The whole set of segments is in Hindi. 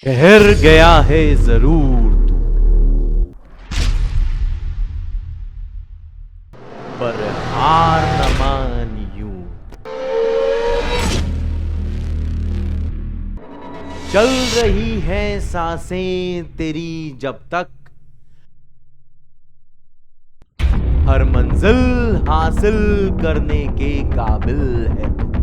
ठहर गया है जरूर तू, पर हार न मान यूं। चल रही है सांसें तेरी जब तक, हर मंजिल हासिल करने के काबिल है तू।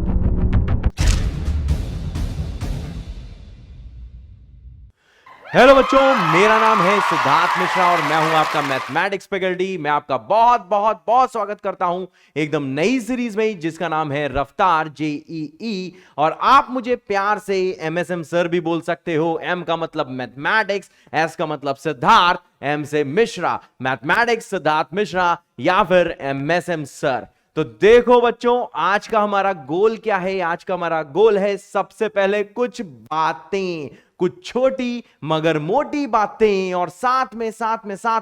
हेलो बच्चों, मेरा नाम है सिद्धार्थ मिश्रा और मैं हूं आपका मैथमेटिक्स फैकल्टी। मैं आपका बहुत बहुत बहुत स्वागत करता हूं एकदम नई सीरीज में जिसका नाम है रफ्तार जेईई। और आप मुझे प्यार से एमएसएम सर भी बोल सकते हो। एम का मतलब मैथमेटिक्स, एस का मतलब सिद्धार्थ, एम से मिश्रा, मैथमेटिक्स सिद्धार्थ मिश्रा या फिर एमएसएम सर। तो देखो बच्चों, आज का हमारा गोल क्या है? आज का हमारा गोल है सबसे पहले कुछ बातें, कुछ छोटी मगर मोटी बातें। और साथ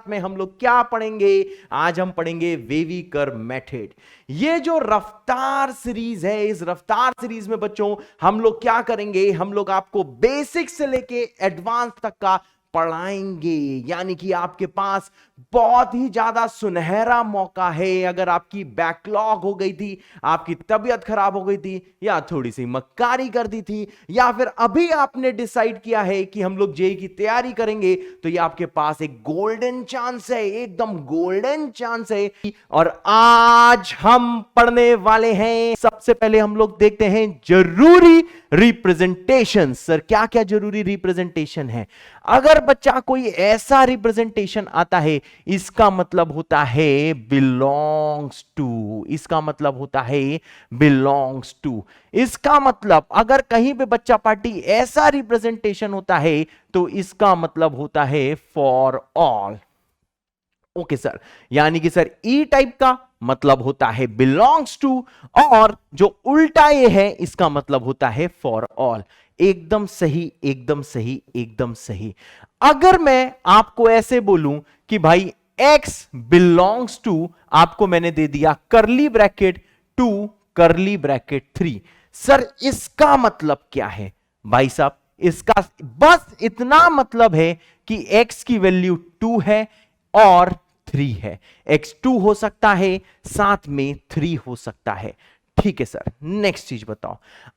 में हम लोग क्या पढ़ेंगे? आज हम पढ़ेंगे वेविकर मेथड। ये जो रफ्तार सीरीज है, इस रफ्तार सीरीज में बच्चों हम लोग क्या करेंगे? हम लोग आपको बेसिक से लेके एडवांस तक का पढ़ाएंगे। यानी कि आपके पास बहुत ही ज्यादा सुनहरा मौका है। अगर आपकी बैकलॉग हो गई थी, आपकी तबीयत खराब हो गई थी, या थोड़ी सी मक्कारी कर दी थी, या फिर अभी आपने डिसाइड किया है कि हम लोग जेई की तैयारी करेंगे, तो ये आपके पास एक गोल्डन चांस है, एकदम गोल्डन चांस है। और आज हम पढ़ने वाले हैं, सबसे पहले हम लोग देखते हैं जरूरी रिप्रेजेंटेशन। सर क्या क्या जरूरी रिप्रेजेंटेशन है? अगर बच्चा कोई ऐसा रिप्रेजेंटेशन आता है, इसका मतलब होता है बिलोंग्स टू। इसका मतलब होता है बिलोंग्स टू। इसका मतलब अगर कहीं पे बच्चा पार्टी ऐसा रिप्रेजेंटेशन होता है, तो इसका मतलब होता है फॉर ऑल। ओके सर, यानी कि सर ई टाइप का मतलब होता है बिलोंग्स टू, और जो उल्टा ये है इसका मतलब होता है फॉर ऑल। एकदम सही, एकदम सही, एकदम सही। अगर मैं आपको ऐसे बोलूं कि भाई x बिलोंग्स टू, आपको मैंने दे दिया करली ब्रैकेट 2 करली ब्रैकेट 3, सर इसका मतलब क्या है भाई साहब? इसका बस इतना मतलब है कि x की वैल्यू 2 है और 3 है। x2 हो सकता है, साथ में 3 हो सकता है। ठीक है सर, नेक्स्ट चीज बताओ।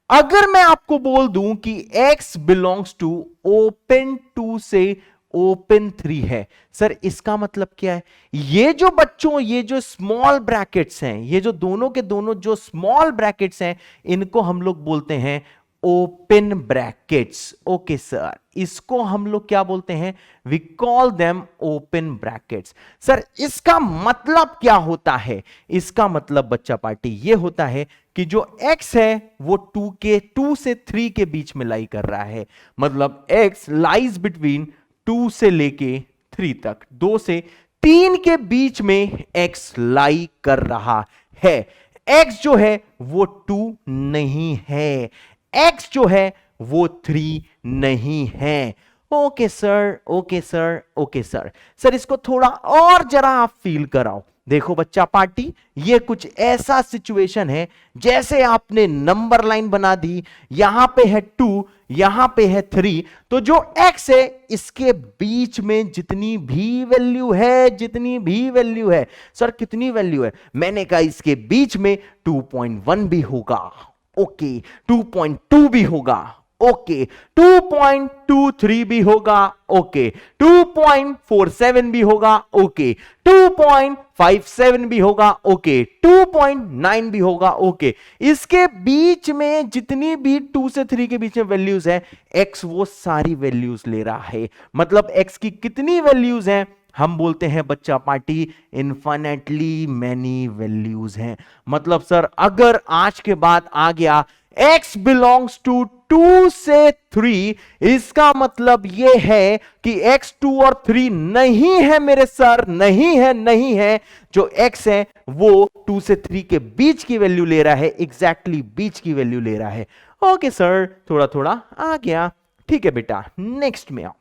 अगर मैं आपको बोल दूं कि x बिलोंग्स टू ओपन 2 से ओपन 3 है, सर इसका मतलब क्या है? ये जो बच्चों, ये जो स्मॉल ब्रैकेट्स हैं, ये जो दोनों के दोनों जो स्मॉल ब्रैकेट्स हैं, इनको हम लोग बोलते हैं ओपन ब्रैकेट्स। ओके सर, इसको हम लोग क्या बोलते हैं? We call them open brackets. Sir इसका मतलब क्या होता है? इसका मतलब बच्चा पार्टी ये होता है कि जो x है वो 2 से 3 के बीच में लाई कर रहा है। मतलब x लाइज बिटवीन 2 से लेके 3 तक, 2 से 3 के बीच में x लाई कर रहा है। x जो है वो 2 नहीं है, x जो है वो 3 नहीं है। Okay sir, okay sir, okay sir. Sir इसको थोड़ा और जरा आप फील कराओ। देखो बच्चा पार्टी, ये कुछ ऐसा सिचुएशन है जैसे आपने नंबर लाइन बना दी, यहां पे है 2, यहां पे है 3, तो जो x है इसके बीच में जितनी भी वैल्यू है, जितनी भी वैल्यू है, सर कितनी वैल्यू है? मैंने कहा इसके बीच में 2.1 भी होगा, ओके, 2.2 भी होगा, ओके, 2.23 भी होगा, ओके, 2.47 भी होगा, ओके, 2.57 भी होगा, ओके, 2.9 भी होगा, ओके। इसके बीच में जितनी भी 2 से 3 के बीच में वैल्यूज है, x वो सारी वैल्यूज ले रहा है। मतलब x की कितनी वैल्यूज हैं? हम बोलते हैं बच्चा पार्टी इनफाइनेटली मैनी वैल्यूज हैं। मतलब सर अगर आज के बाद आ गया x बिलोंग्स टू 2 से 3, इसका मतलब यह है कि x 2 और 3 नहीं है मेरे सर, नहीं है, नहीं है। जो x है वो 2 से 3 के बीच की वैल्यू ले रहा है, एग्जैक्टली बीच की वैल्यू ले रहा है। ओके सर, थोड़ा थोड़ा आ गया। ठीक है बेटा, नेक्स्ट में आओ।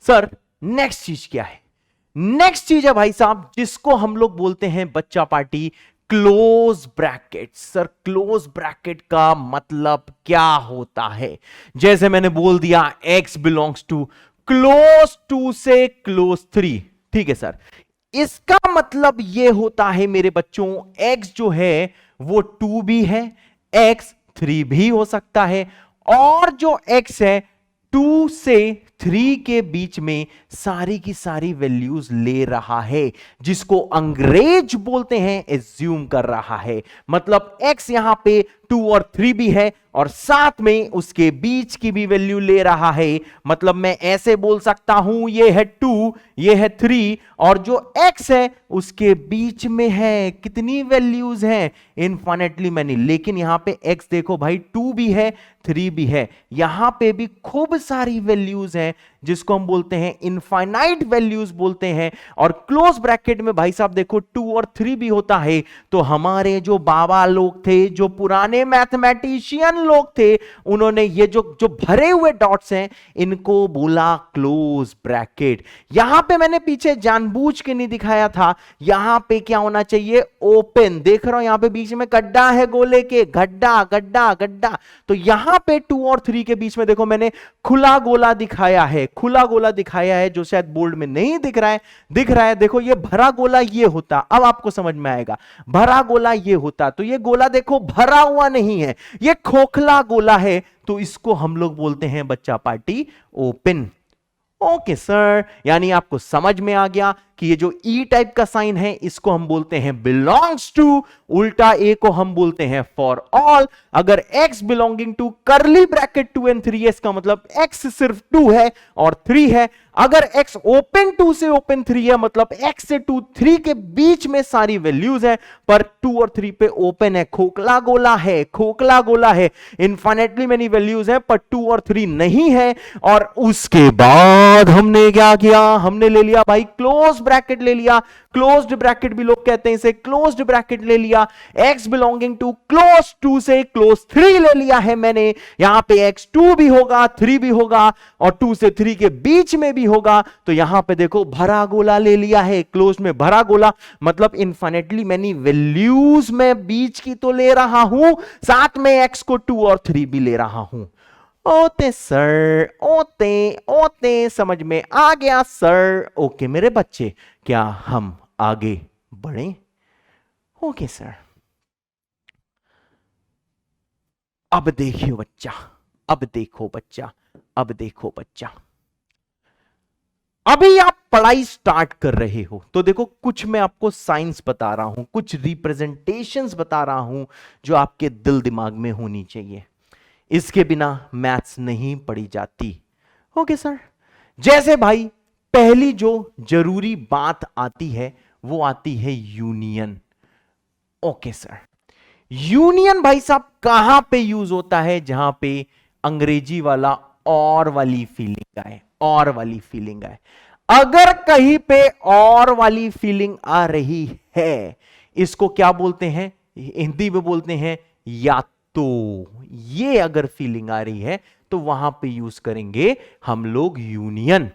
सर नेक्स्ट चीज क्या है? नेक्स्ट चीज है भाई साहब जिसको हम लोग बोलते हैं बच्चा party close bracket. Sir close bracket का मतलब क्या होता है? जैसे मैंने बोल दिया x बिलोंग्स टू क्लोज 2 से क्लोज 3, ठीक है सर। इसका मतलब यह होता है मेरे बच्चों, x जो है वो 2 भी है, x 3 भी हो सकता है, और जो x है 2 से 3 के बीच में सारी की सारी वैल्यूज ले रहा है, जिसको अंग्रेज बोलते हैं एज्यूम कर रहा है। मतलब x यहां पे 2 और 3 भी है और साथ में उसके बीच की भी वैल्यू ले रहा है। मतलब मैं ऐसे बोल सकता हूं ये है 2, ये है 3, और जो x है उसके बीच में है कितनी वैल्यूज हैं? Infinitely many. लेकिन यहां पे x देखो भाई 2 भी है, 3 भी है, यहां पे भी खूब सारी वैल्यूज हैं जिसको हम बोलते हैं इनफाइनाइट वैल्यूज बोलते हैं। और क्लोज ब्रैकेट में भाई साहब देखो 2 और 3 भी होता है। तो हमारे जो बाबा लोग थे, जो पुराने मैथमेटिशियन लोग थे, उन्होंने ये जो भरे हुए डॉट्स हैं इनको बोला क्लोज ब्रैकेट। यहां पे मैंने पीछे जानबूझ के नहीं दिखाया था, यहां पे क्या होना चाहिए? ओपन। देख रहा हूं यहां पे बीच में गड्ढा है गोले के, गड्ढा गड्ढा गड्ढा। तो यहां पे 2 और 3 के बीच में देखो मैंने खुला गोला दिखाया है, खुला गोला दिखाया है, जो शायद बोर्ड में नहीं दिख रहा है, दिख रहा है। देखो ये भरा गोला ये होता, अब आपको समझ में आएगा। भरा गोला ये होता, तो ये गोला देखो भरा हुआ नहीं है, ये खोखला गोला है, तो इसको हम लोग बोलते हैं बच्चा पार्टी ओपन। ओके सर, यानी आपको समझ में आ गया कि ये जो ई टाइप का साइन है इसको हम बोलते हैं बिलोंग्स टू, उल्टा ए को हम बोलते हैं फॉर ऑल। अगर x belonging to curly bracket 2 and 3 है, इसका मतलब x सिर्फ 2 है और 3 है। अगर x ओपन 2 से ओपन 3 है, मतलब x से 2 3 के बीच में सारी वैल्यूज है, पर 2 और 3 पे ओपन है, खोखला गोला है, खोखला गोला है, इनफाइनेटली मेनी वैल्यूज है, पर 2 और 3 नहीं है। और उसके बाद हमने क्या किया? हमने ले लिया भाई क्लोज ब्रैकेट ले लिया, क्लोज्ड ब्रैकेट भी लोग कहते हैं इसे, क्लोज्ड ब्रैकेट ले लिया। x बिलोंगिंग टू क्लोज 2 से क्लोज 3 ले लिया है मैंने। यहां पे x 2 भी होगा, 3 भी होगा, और 2 से 3 के बीच में भी होगा। तो यहां पे देखो भरा गोला ले लिया है, क्लोज में भरा गोला, मतलब इनफाइनेटली मैनी वैल्यूज में बीच की तो ले रहा हूं, साथ में x को 2 और 3 भी ले रहा हूं। ओते सर, ओते ओते, समझ में आ गया सर। ओके मेरे बच्चे, क्या हम आगे बढ़े? Okay sir. अब देखियो बच्चा, अब देखो बच्चा, अब देखो बच्चा, अभी आप पढ़ाई स्टार्ट कर रहे हो तो देखो कुछ मैं आपको साइंस बता रहा हूं, कुछ रिप्रेजेंटेशंस बता रहा हूं जो आपके दिल दिमाग में होनी चाहिए। इसके बिना मैथ्स नहीं पढ़ी जाती। Okay sir. जैसे भाई पहली जो जरूरी बात आती है वो आती है यूनियन। Okay sir. यूनियन भाई साहब कहां पे यूज होता है? जहां पे अंग्रेजी वाला और वाली फीलिंग आए, और वाली फीलिंग आए। अगर कहीं पे और वाली फीलिंग आ रही है, इसको क्या बोलते हैं? हिंदी में बोलते हैं या तो। ये अगर फीलिंग आ रही है तो वहां पे यूज करेंगे हम लोग यूनियन।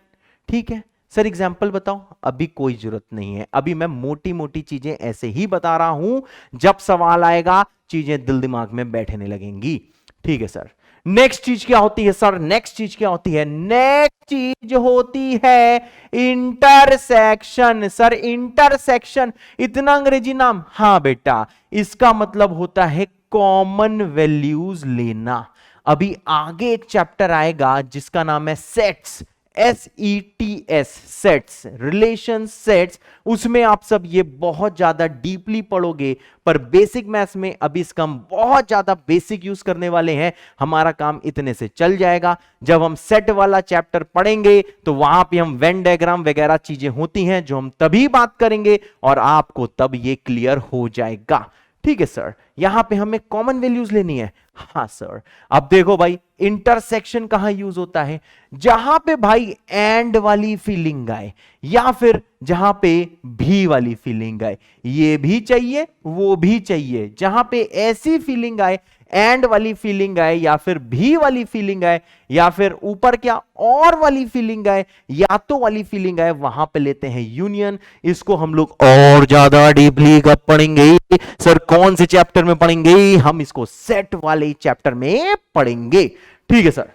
ठीक है सर, एग्जाम्पल बताओ। अभी कोई जरूरत नहीं है, अभी मैं मोटी मोटी चीजें ऐसे ही बता रहा हूं, जब सवाल आएगा चीजें दिल दिमाग में बैठने लगेंगी। ठीक है सर। नेक्स्ट चीज क्या होती है सर? नेक्स्ट चीज क्या होती है? नेक्स्ट चीज होती है इंटरसेक्शन। सर इंटरसेक्शन, इतना अंग्रेजी नाम? हां बेटा, इसका मतलब होता है कॉमन वैल्यूज लेना। अभी आगे एक चैप्टर आएगा जिसका नाम है sets, SETS, sets, relation sets. उसमें आप सब ये बहुत ज्यादा डीपली पढ़ोगे, पर बेसिक मैथ्स में अभी इसका हम बहुत ज्यादा बेसिक यूज करने वाले हैं। हमारा काम इतने से चल जाएगा। जब हम सेट वाला चैप्टर पढ़ेंगे तो वहां पे हम वेन डायग्राम वगैरह चीजें होती हैं जो हम तभी बात करेंगे और आपको तब ये क्लियर हो जाएगा। ठीक है सर। यहां पे हमें कॉमन वैल्यूज लेनी है। हां सर। अब देखो भाई इंटरसेक्शन कहां यूज होता है? जहां पे भाई एंड वाली फीलिंग आए, या फिर जहां पे भी वाली फीलिंग आए। ये भी चाहिए, वो भी चाहिए। जहां पे ऐसी फीलिंग आए, एंड वाली फीलिंग आए या फिर भी वाली फीलिंग आए या फिर ऊपर क्या और वाली फीलिंग आए या तो वाली फीलिंग आए, वहां पे लेते हैं यूनियन। इसको हम लोग और ज्यादा डीपली कब पढ़ेंगे सर? कौन से चैप्टर में पढ़ेंगे? हम इसको सेट वाले चैप्टर में पढ़ेंगे। ठीक है सर,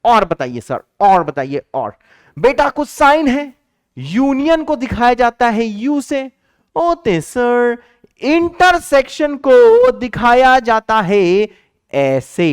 और बताइए सर, और बताइए। और बेटा कुछ साइन है, यूनियन को दिखाया जाता है यू से, होते सर इंटरसेक्शन को दिखाया जाता है ऐसे,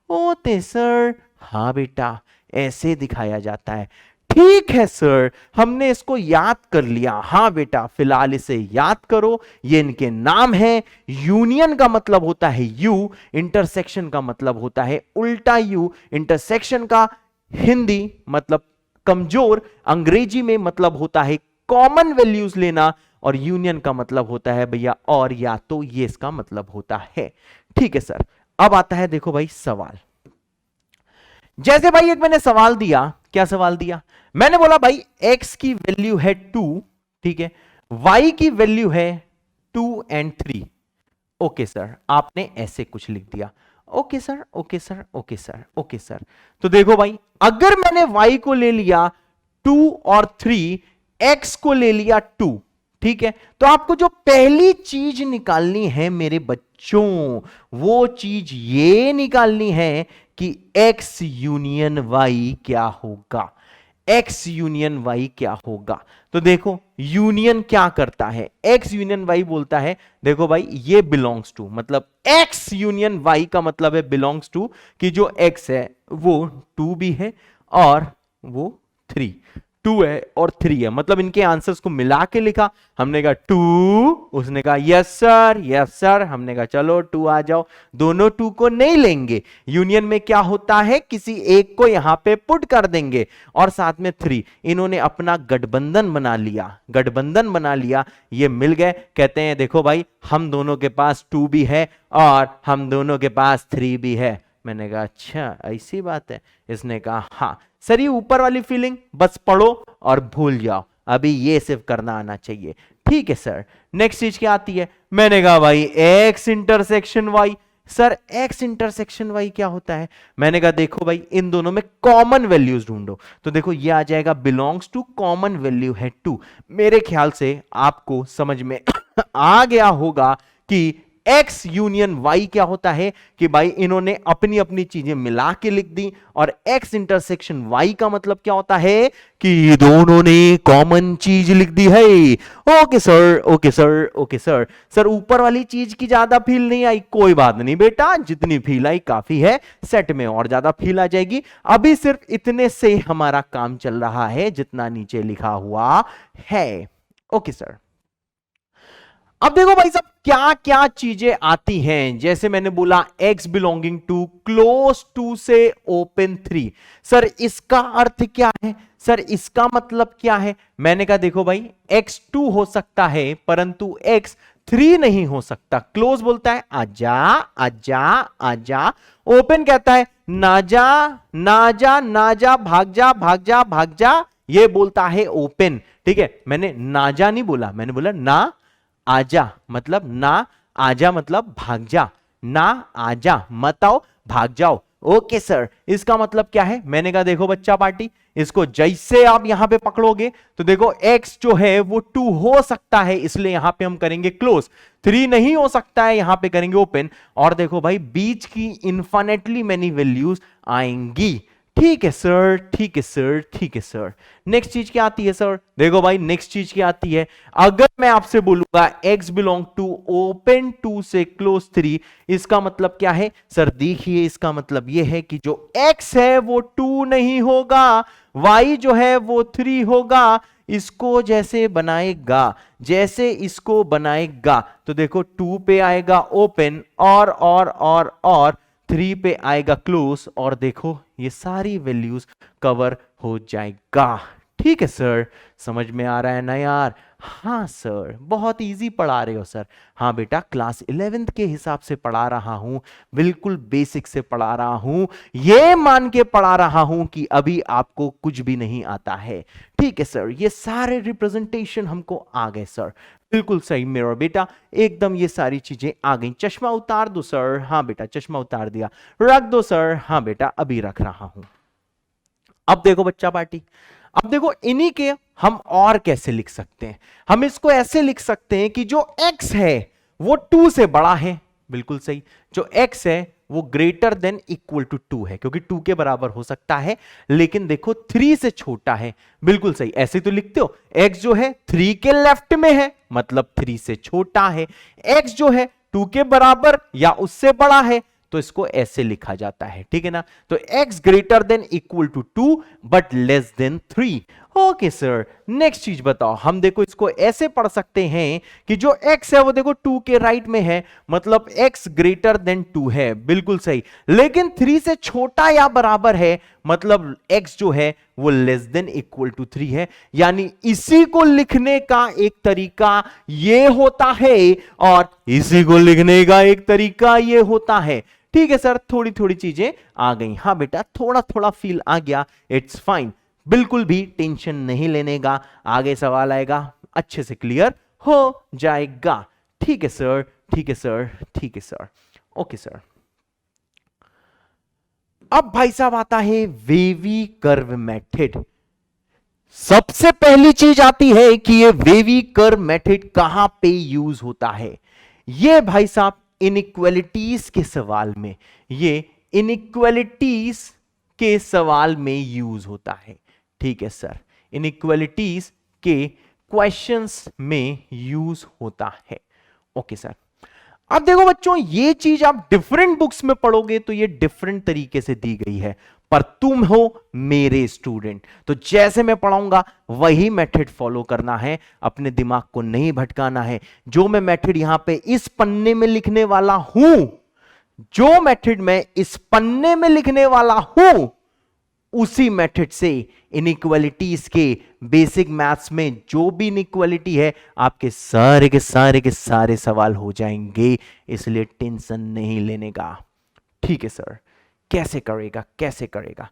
होते सर। हां बेटा ऐसे दिखाया जाता है। ठीक है सर, हमने इसको याद कर लिया। हां बेटा फिलहाल इसे याद करो, ये इनके नाम है। यूनियन का मतलब होता है यू, इंटरसेक्शन का मतलब होता है उल्टा यू। इंटरसेक्शन का हिंदी मतलब कमजोर, अंग्रेजी में मतलब होता है कॉमन वैल्यूज लेना, और यूनियन का मतलब होता है भैया और या तो, ये इसका मतलब होता है। ठीक है सर, अब आता है देखो भाई सवाल। जैसे भाई एक मैंने सवाल दिया, क्या सवाल दिया? मैंने बोला भाई x की वैल्यू है 2, ठीक है, y की वैल्यू है 2 and 3। ओके सर, आपने ऐसे कुछ लिख दिया। Okay sir, okay sir, okay sir, okay sir. तो देखो भाई, अगर मैंने y को ले लिया 2 और 3, x को ले लिया 2, ठीक है, तो आपको जो पहली चीज निकालनी है मेरे बच्चों, वो चीज ये निकालनी है कि x यूनियन y क्या होगा। x यूनियन y क्या होगा? तो देखो यूनियन क्या करता है, x यूनियन y बोलता है, देखो भाई ये बिलोंग्स टू, मतलब x यूनियन y का मतलब है बिलोंग्स टू, कि जो x है वो 2 भी है और वो 3, 2 है और 3 है, मतलब इनके आंसर्स को मिला के लिखा। हमने कहा 2, उसने कहा यस सर, यस सर। हमने कहा चलो 2 आ जाओ। दोनों 2 को नहीं लेंगे, यूनियन में क्या होता है किसी एक को यहां पे पुट कर देंगे और साथ में 3। इन्होंने अपना गठबंधन बना लिया, गठबंधन बना लिया, ये मिल गए। कहते हैं देखो भाई हम दोनों के पास 2 भी है और हम दोनों के पास 3 भी है। मैंने कहा अच्छा ऐसी बात है? इसने कहा हाँ सर, ये ऊपर वाली फीलिंग बस पढ़ो और भूल जाओ, अभी ये सिर्फ करना आना चाहिए। ठीक है सर, नेक्स्ट चीज क्या आती है? मैंने कहा भाई x intersection y। Sir x intersection y क्या होता है? मैंने कहा देखो भाई इन दोनों में कॉमन वैल्यूज ढूंढो। तो देखो ये आ जाएगा बिलोंग्स टू, कॉमन वैल्यू है 2। मेरे ख्याल से आपको समझ में आ गया होगा कि x यूनियन y क्या होता है, कि भाई इन्होंने अपनी अपनी चीजें मिला के लिख दी, और x इंटरसेक्शन y का मतलब क्या होता है कि दोनों ने कॉमन चीज लिख दी है। Okay sir, okay sir, okay sir. Sir ऊपर वाली चीज की ज्यादा फील नहीं आई, कोई बात नहीं बेटा, जितनी फील आई काफी है, सेट में और ज्यादा फील आ जाएगी। अभी सिर्फ इतने से हमारा काम चल रहा है जितना नीचे लिखा हुआ है। ओके सर, अब देखो भाई साहब क्या क्या चीजें आती हैं। जैसे मैंने बोला x belonging to close two से ओपन 3। सर इसका अर्थ क्या है? सर इसका मतलब क्या है? मैंने कहा देखो भाई x2 हो सकता है परंतु x3 नहीं हो सकता। क्लोज बोलता है आजा आजा आजा, ओपन कहता है ना जा ना जा ना जा, भाग जा भाग जा भाग जा, ये बोलता है ओपन। ठीक है, मैंने ना जा नहीं बोला, मैंने बोला ना आजा, मतलब ना आजा मतलब भाग जा, ना आजा मत आओ भाग जाओ। ओके सर, इसका मतलब क्या है? मैंने कहा देखो बच्चा पार्टी, इसको जैसे आप यहां पे पकड़ोगे तो देखो x जो है वो 2 हो सकता है, इसलिए यहां पे हम करेंगे क्लोज। 3 नहीं हो सकता है, यहां पे करेंगे ओपन। और देखो भाई बीच की इंफिनिटली मेनी वैल्यूज आएंगी। ठीक है सर, ठीक है सर, ठीक है सर। नेक्स्ट चीज क्या आती है सर? देखो भाई नेक्स्ट चीज क्या आती है, अगर मैं आपसे बोलूंगा x बिलोंग टू ओपन 2 से क्लोज 3, इसका मतलब क्या है? सर देखिए इसका मतलब यह है कि जो x है वो 2 नहीं होगा, y जो है वो 3 होगा। इसको जैसे बनाएगा, जैसे इसको बनाएगा तो देखो 2 पे आएगा ओपन और 3 पे आएगा क्लोज, और देखो ये सारी वैल्यूज कवर हो जाएगा। ठीक है सर, समझ में आ रहा है ना यार? हाँ सर, बहुत इजी पढ़ा रहे हो सर। हाँ बेटा, क्लास 11th के हिसाब से पढ़ा रहा हूं, बिल्कुल बेसिक से पढ़ा रहा हूं, ये मान के पढ़ा रहा हूं कि अभी आपको कुछ भी नहीं आता है। ठीक है सर, ये सारे रिप्रेजेंटेशन हमको आ गए सर। बिल्कुल सही मेरा बेटा, एकदम ये सारी चीजें आ गई। चश्मा उतार दो सर। हाँ बेटा चश्मा उतार दिया। रख दो सर। हाँ बेटा अभी रख रहा हूं। अब देखो बच्चा पार्टी, अब देखो इन्हीं के हम और कैसे लिख सकते हैं। हम इसको ऐसे लिख सकते हैं कि जो x है वो 2 से बड़ा है। बिल्कुल सही, जो x है वो ग्रेटर देन इक्वल टू 2 है, क्योंकि 2 के बराबर हो सकता है, लेकिन देखो 3 से छोटा है। बिल्कुल सही, ऐसे तो लिखते हो x जो है 3 के लेफ्ट में है, मतलब 3 से छोटा है। x जो है 2 के बराबर या उससे बड़ा है, तो इसको ऐसे लिखा जाता है, ठीक है ना। तो x greater than equal to 2 but less than 3। Okay sir, next चीज बताओ। हम देखो इसको ऐसे पढ़ सकते हैं कि जो x है वो देखो 2 के राइट में है, मतलब x ग्रेटर देन 2 है। बिल्कुल सही, लेकिन 3 से छोटा या बराबर है, मतलब x जो है वो लेस देन इक्वल टू 3 है। यानी इसी को लिखने का एक तरीका ये होता है और इसी को लिखने का एक तरीका ये होता है। ठीक है सर, थोड़ी थोड़ी चीजें आ गई। हाँ बेटा थोड़ा थोड़ा फील आ गया, इट्स फाइन, बिल्कुल भी टेंशन नहीं लेने का। आगे सवाल आएगा अच्छे से क्लियर हो जाएगा। ठीक है सर, ठीक है सर, ठीक है सर, ओके सर। अब भाई साहब आता है वेवी कर्व मेथड। सबसे पहली चीज आती है कि ये वेवी कर्व मेथड कहां पे यूज होता है। ये भाई साहब इनइक्वालिटीज के सवाल में, ये इनइक्वालिटीज के सवाल में यूज होता है। ठीक है सर, इनइक्वालिटीज के क्वेश्चंस में यूज होता है। Okay sir. अब देखो बच्चों, ये चीज आप डिफरेंट बुक्स में पढ़ोगे तो ये डिफरेंट तरीके से दी गई है, पर तुम हो मेरे स्टूडेंट, तो जैसे मैं पढ़ाऊंगा वही मेथड फॉलो करना है, अपने दिमाग को नहीं भटकाना है। जो मैं मेथड यहां पे इस पन्ने में लिखने वाला हूं, जो मेथड मैं इस पन्ने में लिखने वाला हूं, उसी मेथड से इनइक्वालिटीज के बेसिक मैथ्स में जो भी इनइक्वालिटी है, आपके सारे के सारे के सारे सवाल हो जाएंगे, इसलिए टेंशन नहीं लेने का। ठीक है सर, कैसे करेगा, कैसे करेगा।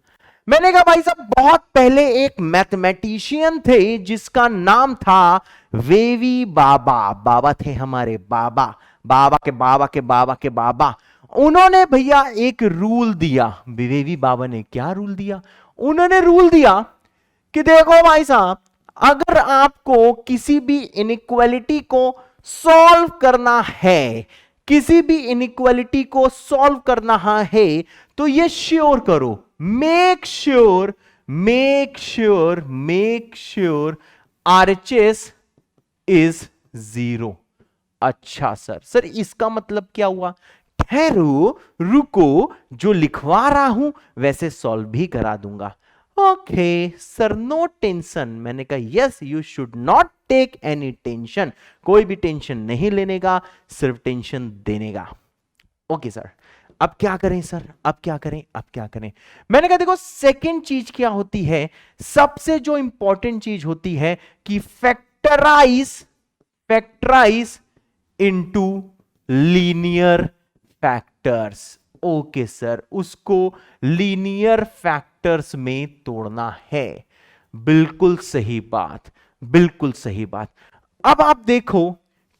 मैंने कहा भाई साहब बहुत पहले एक मैथमेटिशियन थे जिसका नाम था वेवी बाबा। बाबा थे हमारे बाबा, बाबा के बाबा के बाबा के बाबा। उन्होंने भैया एक रूल दिया। वेवी बाबा ने क्या रूल दिया? उन्होंने रूल दिया कि देखो भाई साहब, अगर आपको किसी भी इनइक्वालिटी को सॉल्व करना है, किसी भी इनइक्वालिटी को सॉल्व करना है, तो ये श्योर करो, मेक श्योर RHS इज 0। अच्छा सर, सर इसका मतलब क्या हुआ? ठहरो, रुको, जो लिखवा रहा हूं वैसे सॉल्व भी करा दूंगा। Okay sir, no tension. मैंने कहा yes, you should not take any tension, कोई भी टेंशन नहीं लेने का, सिर्फ टेंशन देने का। ओके सर, अब क्या करें सर, अब क्या करें, अब क्या करें? मैंने कहा देखो सेकंड चीज क्या होती है, सबसे जो इंपॉर्टेंट चीज होती है कि factorise into linear factors. Okay sir, उसको लीनियर फैक्टर्स में तोड़ना है। बिल्कुल सही बात, बिल्कुल सही बात। अब आप देखो,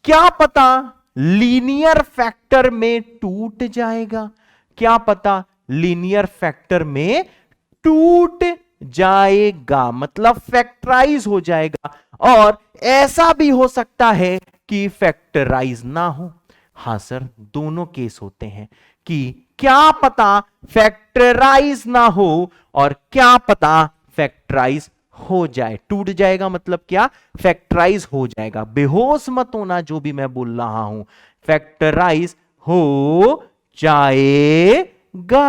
क्या पता लीनियर फैक्टर में टूट जाएगा, क्या पता लीनियर फैक्टर में टूट जाएगा, मतलब फैक्टराइज हो जाएगा। और ऐसा भी हो सकता है कि फैक्टराइज ना हो। हां सर, दोनों केस होते हैं कि क्या पता फैक्टराइज ना हो और क्या पता फैक्टराइज हो जाए। टूट जाएगा मतलब क्या? फैक्टराइज हो जाएगा। बेहोश मत होना, जो भी मैं बोल रहा हूं, फैक्टराइज हो जाएगा।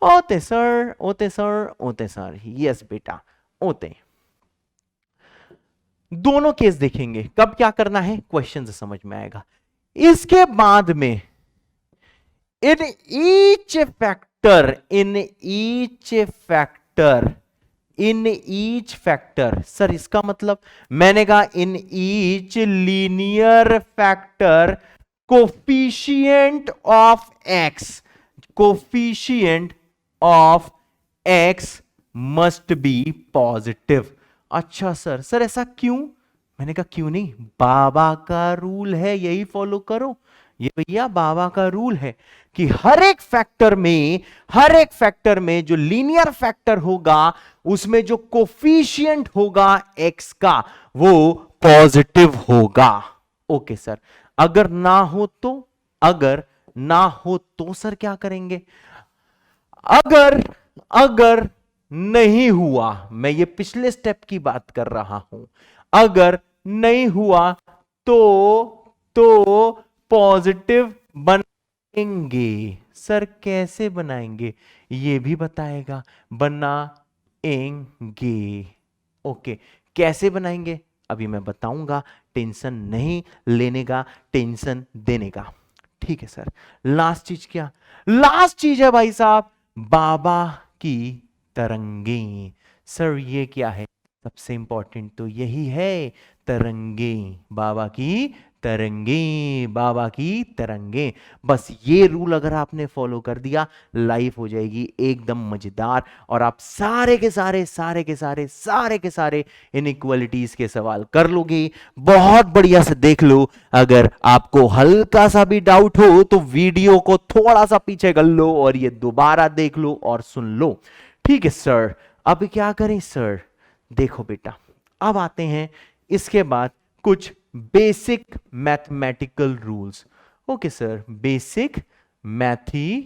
ओते सर, ओते सर, ओते सर, यस बेटा, ओते। दोनों केस देखेंगे, कब क्या करना है क्वेश्चन से समझ में आएगा। इसके बाद में इन ईच फैक्टर, सर इसका मतलब, मैंने कहा in each linear factor coefficient of x must be positive. अच्छा सर, सर ऐसा क्यों? मैंने कहा क्यों नहीं, बाबा का रूल है, यही फॉलो करो। ये भैया बाबा का रूल है कि हर एक फैक्टर में जो लीनियर फैक्टर होगा उसमें जो कोफिशिएंट होगा एक्स का वो पॉजिटिव होगा। ओके सर, अगर ना हो तो, अगर ना हो तो सर क्या करेंगे? अगर अगर नहीं हुआ, मैं ये पिछले स्टेप की बात कर रहा हूं, अगर नहीं हुआ तो पॉजिटिव बनाएंगे। सर कैसे बनाएंगे ये भी बताएगा, बनाएंगे। ओके, कैसे बनाएंगे अभी मैं बताऊंगा, टेंशन नहीं लेने का, टेंशन देने का। ठीक है सर, लास्ट चीज क्या? लास्ट चीज है भाई साहब, बाबा की तरंगे। सर ये क्या है? सबसे इंपॉर्टेंट तो यही है, तरंगे, बाबा की तरंगे, बाबा की तरंगे। बस ये रूल अगर आपने फॉलो कर दिया, लाइफ हो जाएगी एकदम मजेदार और आप सारे के सारे इनइक्वालिटीज के सवाल कर लोगे। बहुत बढ़िया से देख लो, अगर आपको हल्का सा भी डाउट हो तो वीडियो को थोड़ा सा पीछे कर लो और ये दोबारा देख लो और सुन लो। ठीक है सर, अब क्या करें सर? देखो बेटा, अब आते हैं इसके बाद कुछ basic mathematical rules. Okay sir, basic mathematical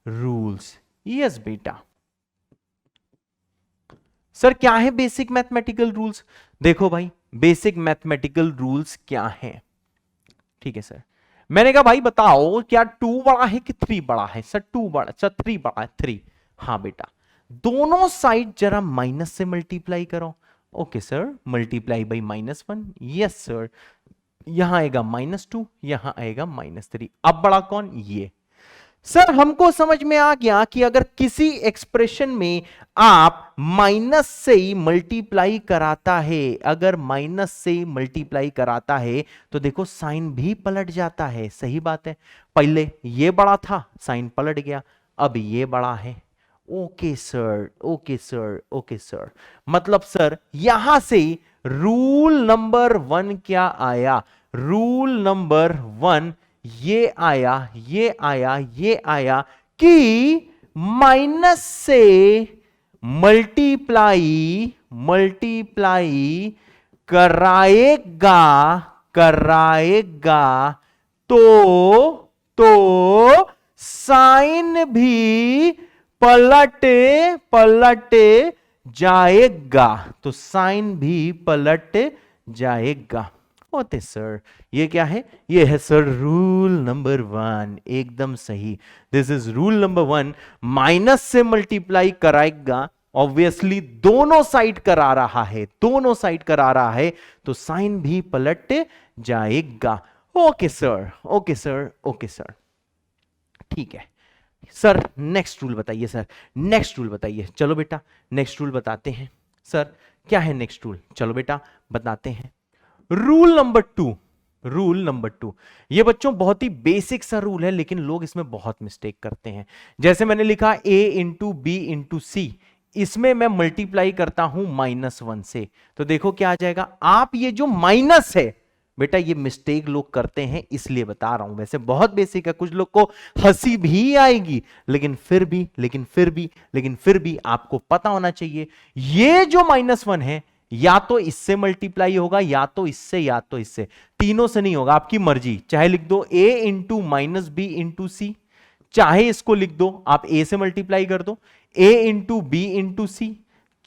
rules. Yes बेटा। सर क्या है बेसिक मैथमेटिकल रूल्स? देखो भाई, बेसिक मैथमेटिकल रूल्स क्या है? ठीक है सर, मैंने कहा भाई बताओ क्या 2 बड़ा है कि 3 बड़ा है? सर 2 बड़ा, सर 3 बड़ा है, 3। हाँ बेटा, दोनों साइड जरा माइनस से मल्टीप्लाई करो। Okay sir, multiply by -1। Yes sir, यहां आएगा -2, यहां आएगा -3। अब बड़ा कौन? ये। सर हमको समझ में आ गया कि अगर किसी एक्सप्रेशन में आप माइनस से ही मल्टीप्लाई कराता है, अगर माइनस से मल्टीप्लाई कराता है तो देखो साइन भी पलट जाता है। सही बात है, पहले ये बड़ा था, साइन पलट गया, अब ये बड़ा है। Okay sir, okay sir, okay sir. मतलब सर यहां से रूल नंबर 1 क्या आया? रूल नंबर 1 ये आया, ये आया, ये आया कि माइनस से मल्टीप्लाई कराएगा, कराएगा तो साइन भी पलट जाएगा, तो साइन भी पलट जाएगा। होते सर, ये क्या है? ये है सर रूल नंबर 1, एकदम सही। This is rule number 1। Minus से मल्टीप्लाई कराएगा, ऑब्वियसली दोनों साइड करा रहा है, दोनों साइड करा रहा है, तो साइन भी पलट जाएगा। Okay sir, okay sir, okay sir. ठीक है सर, नेक्स्ट रूल बताइए सर, नेक्स्ट रूल बताइए। चलो बेटा नेक्स्ट रूल बताते हैं। सर क्या है नेक्स्ट रूल? चलो बेटा बताते हैं। रूल नंबर 2, रूल नंबर 2, ये बच्चों बहुत ही बेसिक सा रूल है लेकिन लोग इसमें बहुत मिस्टेक करते हैं। जैसे मैंने लिखा a इंटू बी इंटू सी, इसमें मैं मल्टीप्लाई करता हूं -1 से, तो देखो क्या आ जाएगा। आप ये जो माइनस है बेटा, ये मिस्टेक लोग करते हैं इसलिए बता रहा हूं, वैसे बहुत बेसिक है, कुछ लोग को हंसी भी आएगी लेकिन फिर भी आपको पता होना चाहिए ये जो -1 है या तो इससे मल्टीप्लाई होगा या तो इससे या तो इससे, तीनों से नहीं होगा, आपकी मर्जी। चाहे लिख दो a into minus B into C, चाहे इसको लिख दो आप a से मल्टीप्लाई कर दो a into B into C,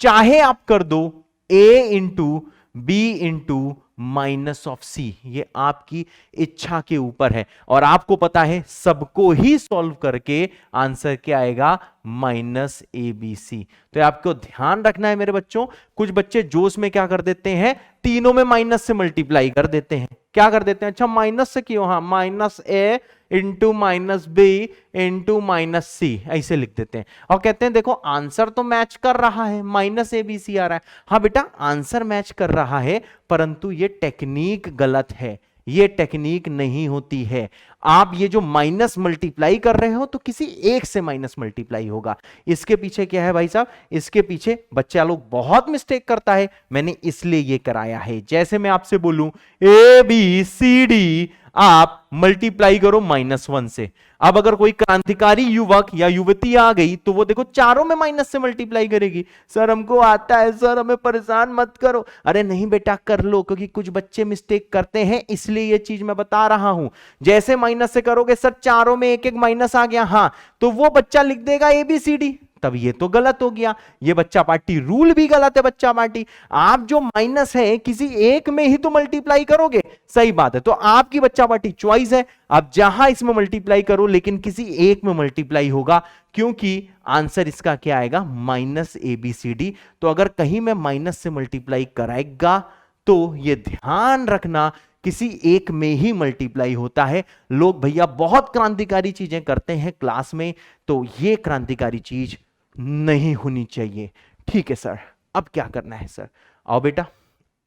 चाहे आप कर दो a into B into minus of C, ये आपकी इच्छा के ऊपर है। और आपको पता है सबको ही सॉल्व करके आंसर क्या आएगा? -ABC। तो आपको ध्यान रखना है मेरे बच्चों, कुछ बच्चे जोश में क्या कर देते हैं, तीनों में माइनस से मल्टीप्लाई कर देते हैं। क्या कर देते हैं? अच्छा माइनस से क्यों? हाँ, -A into -B into -C ऐसे लिख देते हैं और कहते हैं देखो आंसर तो मैच कर रहा है, -ABC आ रहा है। हाँ बेटा आंसर मैच कर रहा है, परंतु ये टेक्निक गलत है। ये टेक्निक नहीं होती है। आप ये जो माइनस मल्टीप्लाई कर रहे हो तो किसी एक से माइनस मल्टीप्लाई होगा। इसके पीछे क्या है भाई साहब, इसके पीछे बच्चा लोग बहुत मिस्टेक करता है, मैंने इसलिए ये कराया है। जैसे मैं आपसे बोलूं ABCD आप मल्टीप्लाई करो -1 से। अब अगर कोई क्रांतिकारी युवक या युवती आ गई तो वो देखो चारों में माइनस से मल्टीप्लाई करेगी। सर हमको आता है सर, हमें परेशान मत करो। अरे नहीं बेटा कर लो, क्योंकि कुछ बच्चे मिस्टेक करते हैं इसलिए ये चीज मैं बता रहा हूं। जैसे माइनस से करोगे सर चारों में एक एक माइनस आ गया, हाँ तो वो बच्चा लिख देगा ABCD, तब ये तो गलत हो गया। ये बच्चा पार्टी रूल भी गलत है। बच्चा पार्टी आप जो माइनस है किसी एक में ही तो मल्टीप्लाई करोगे, सही बात है। तो आपकी बच्चा पार्टी चॉइस है, आप जहां इसमें मल्टीप्लाई करो लेकिन किसी एक में मल्टीप्लाई होगा, क्योंकि आंसर इसका क्या आएगा -ABCD। तो अगर कहीं में माइनस से मल्टीप्लाई कराएगा तो ये ध्यान रखना किसी एक में ही मल्टीप्लाई होता है। लोग भैया बहुत क्रांतिकारी चीजें करते हैं क्लास में, तो ये क्रांतिकारी चीज नहीं होनी चाहिए। ठीक है सर, अब क्या करना है सर? आओ बेटा,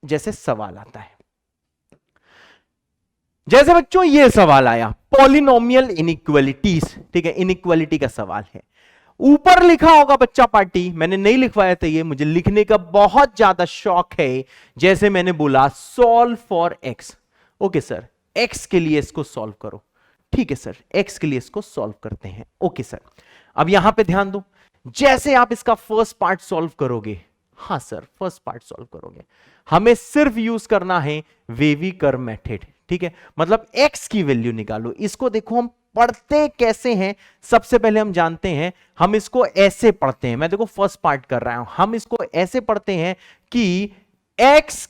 जैसे सवाल आता है, जैसे बच्चों ये सवाल आया पॉलिनोमियल इनइक्वालिटीज, ठीक है, इनइक्वालिटी का सवाल है। ऊपर लिखा होगा बच्चा पार्टी, मैंने नहीं लिखवाया था ये, मुझे लिखने का बहुत ज्यादा शौक है। जैसे मैंने बोला solve for x, okay sir x के लिए इसको सॉल्व करो। ठीक है सर, एक्स के लिए इसको सॉल्व करते हैं। ओके सर, अब यहां पे ध्यान दो, जैसे आप इसका फर्स्ट पार्ट सॉल्व करोगे, हाँ सर फर्स्ट पार्ट सॉल्व करोगे, हमें सिर्फ यूज करना है वेवी कर्व मेथड। ठीक है, मतलब एक्स की वैल्यू निकालो। इसको देखो हम पढ़ते कैसे हैं, सबसे पहले हम जानते हैं, हम इसको ऐसे पढ़ते हैं। मैं देखो फर्स्ट पार्ट कर रहा हूं, हम इसको ऐसे पढ़ते हैं कि एक्स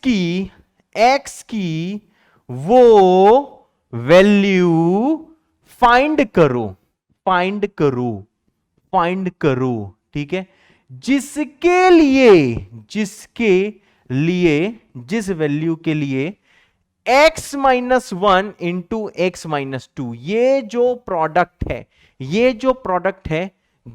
की वो वैल्यू फाइंड करो, ठीक है, जिस वैल्यू के लिए x-1 इंटू x-2 ये जो प्रोडक्ट है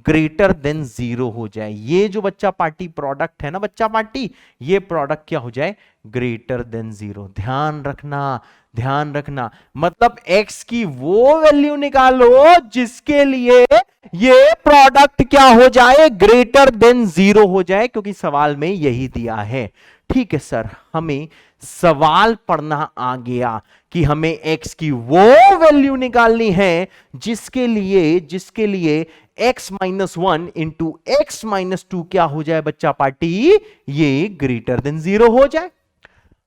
ग्रेटर देन 0 हो जाए। ये जो बच्चा पार्टी प्रोडक्ट है ना बच्चा पार्टी, ये प्रोडक्ट क्या हो जाए, ग्रेटर देन 0। ध्यान रखना, मतलब x की वो वैल्यू निकालो जिसके लिए ये प्रोडक्ट क्या हो जाए, ग्रेटर देन 0 हो जाए, क्योंकि सवाल में यही दिया है। ठीक है सर, हमें सवाल पढ़ना आ गया कि हमें x की वो वैल्यू निकालनी है जिसके लिए x-1 इंटू x-2 क्या हो जाए बच्चा पार्टी, ये ग्रेटर देन 0 हो जाए।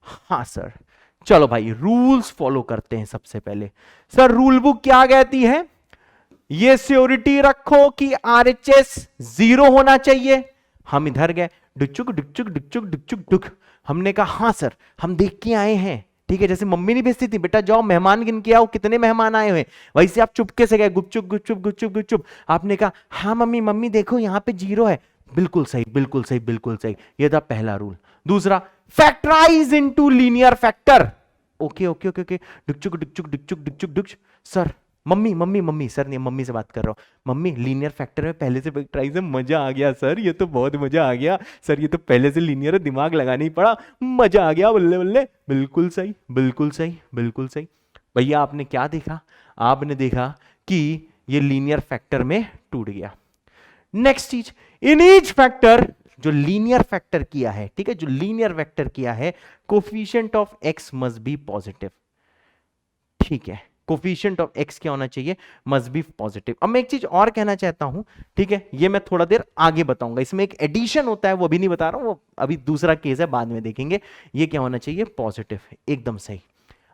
हाँ सर, चलो भाई रूल्स फॉलो करते हैं। सबसे पहले सर रूल बुक क्या कहती है, ये श्योरिटी रखो कि RHS 0 होना चाहिए। हम इधर गए, डुचुक डुचुक डुचुक डुचुक डुक, हमने कहा हाँ सर हम देख के आए हैं। ठीक है, जैसे मम्मी नहीं भेजती थी बेटा जाओ मेहमान गिन के आओ कितने मेहमान आए हुए, वैसे आप चुपके से गए, गुपचुप गुपचुप गुपचुप गुपचुप, आपने कहा हाँ मम्मी देखो यहाँ पे 0 है। बिल्कुल सही, ये था पहला रूल। दूसरा, factorise into linear factor. Okay, डुचुक डुचुक डुचुक डुचुक डुच। सर मम्मी सर नहीं, मम्मी से बात कर रहा हूं। मम्मी लीनियर फैक्टर में पहले से फैक्टराइज है, मजा आ गया सर, ये तो बहुत मजा आ गया सर, ये तो पहले से लीनियर है, दिमाग लगाना ही पड़ा, मजा आ गया, बल्ले बल्ले। बिल्कुल सही। भैया आपने क्या देखा, आपने देखा कि ये लीनियर फैक्टर में टूट गया। नेक्स्ट चीज, इन ईच फैक्टर, जो लीनियर फैक्टर किया है, ठीक है, जो लीनियर वेक्टर किया है, coefficient of x must be positive. ठीक है, कोफिशिएंट ऑफ एक्स क्या होना चाहिए, मस्ट बी पॉजिटिव। अब मैं एक चीज और कहना चाहता हूं, ठीक है, ये मैं थोड़ा देर आगे बताऊंगा, इसमें एक एडिशन होता है वो भी नहीं बता रहा हूं, वो अभी दूसरा केस है बाद में देखेंगे। ये क्या होना चाहिए, पॉजिटिव, एकदम सही।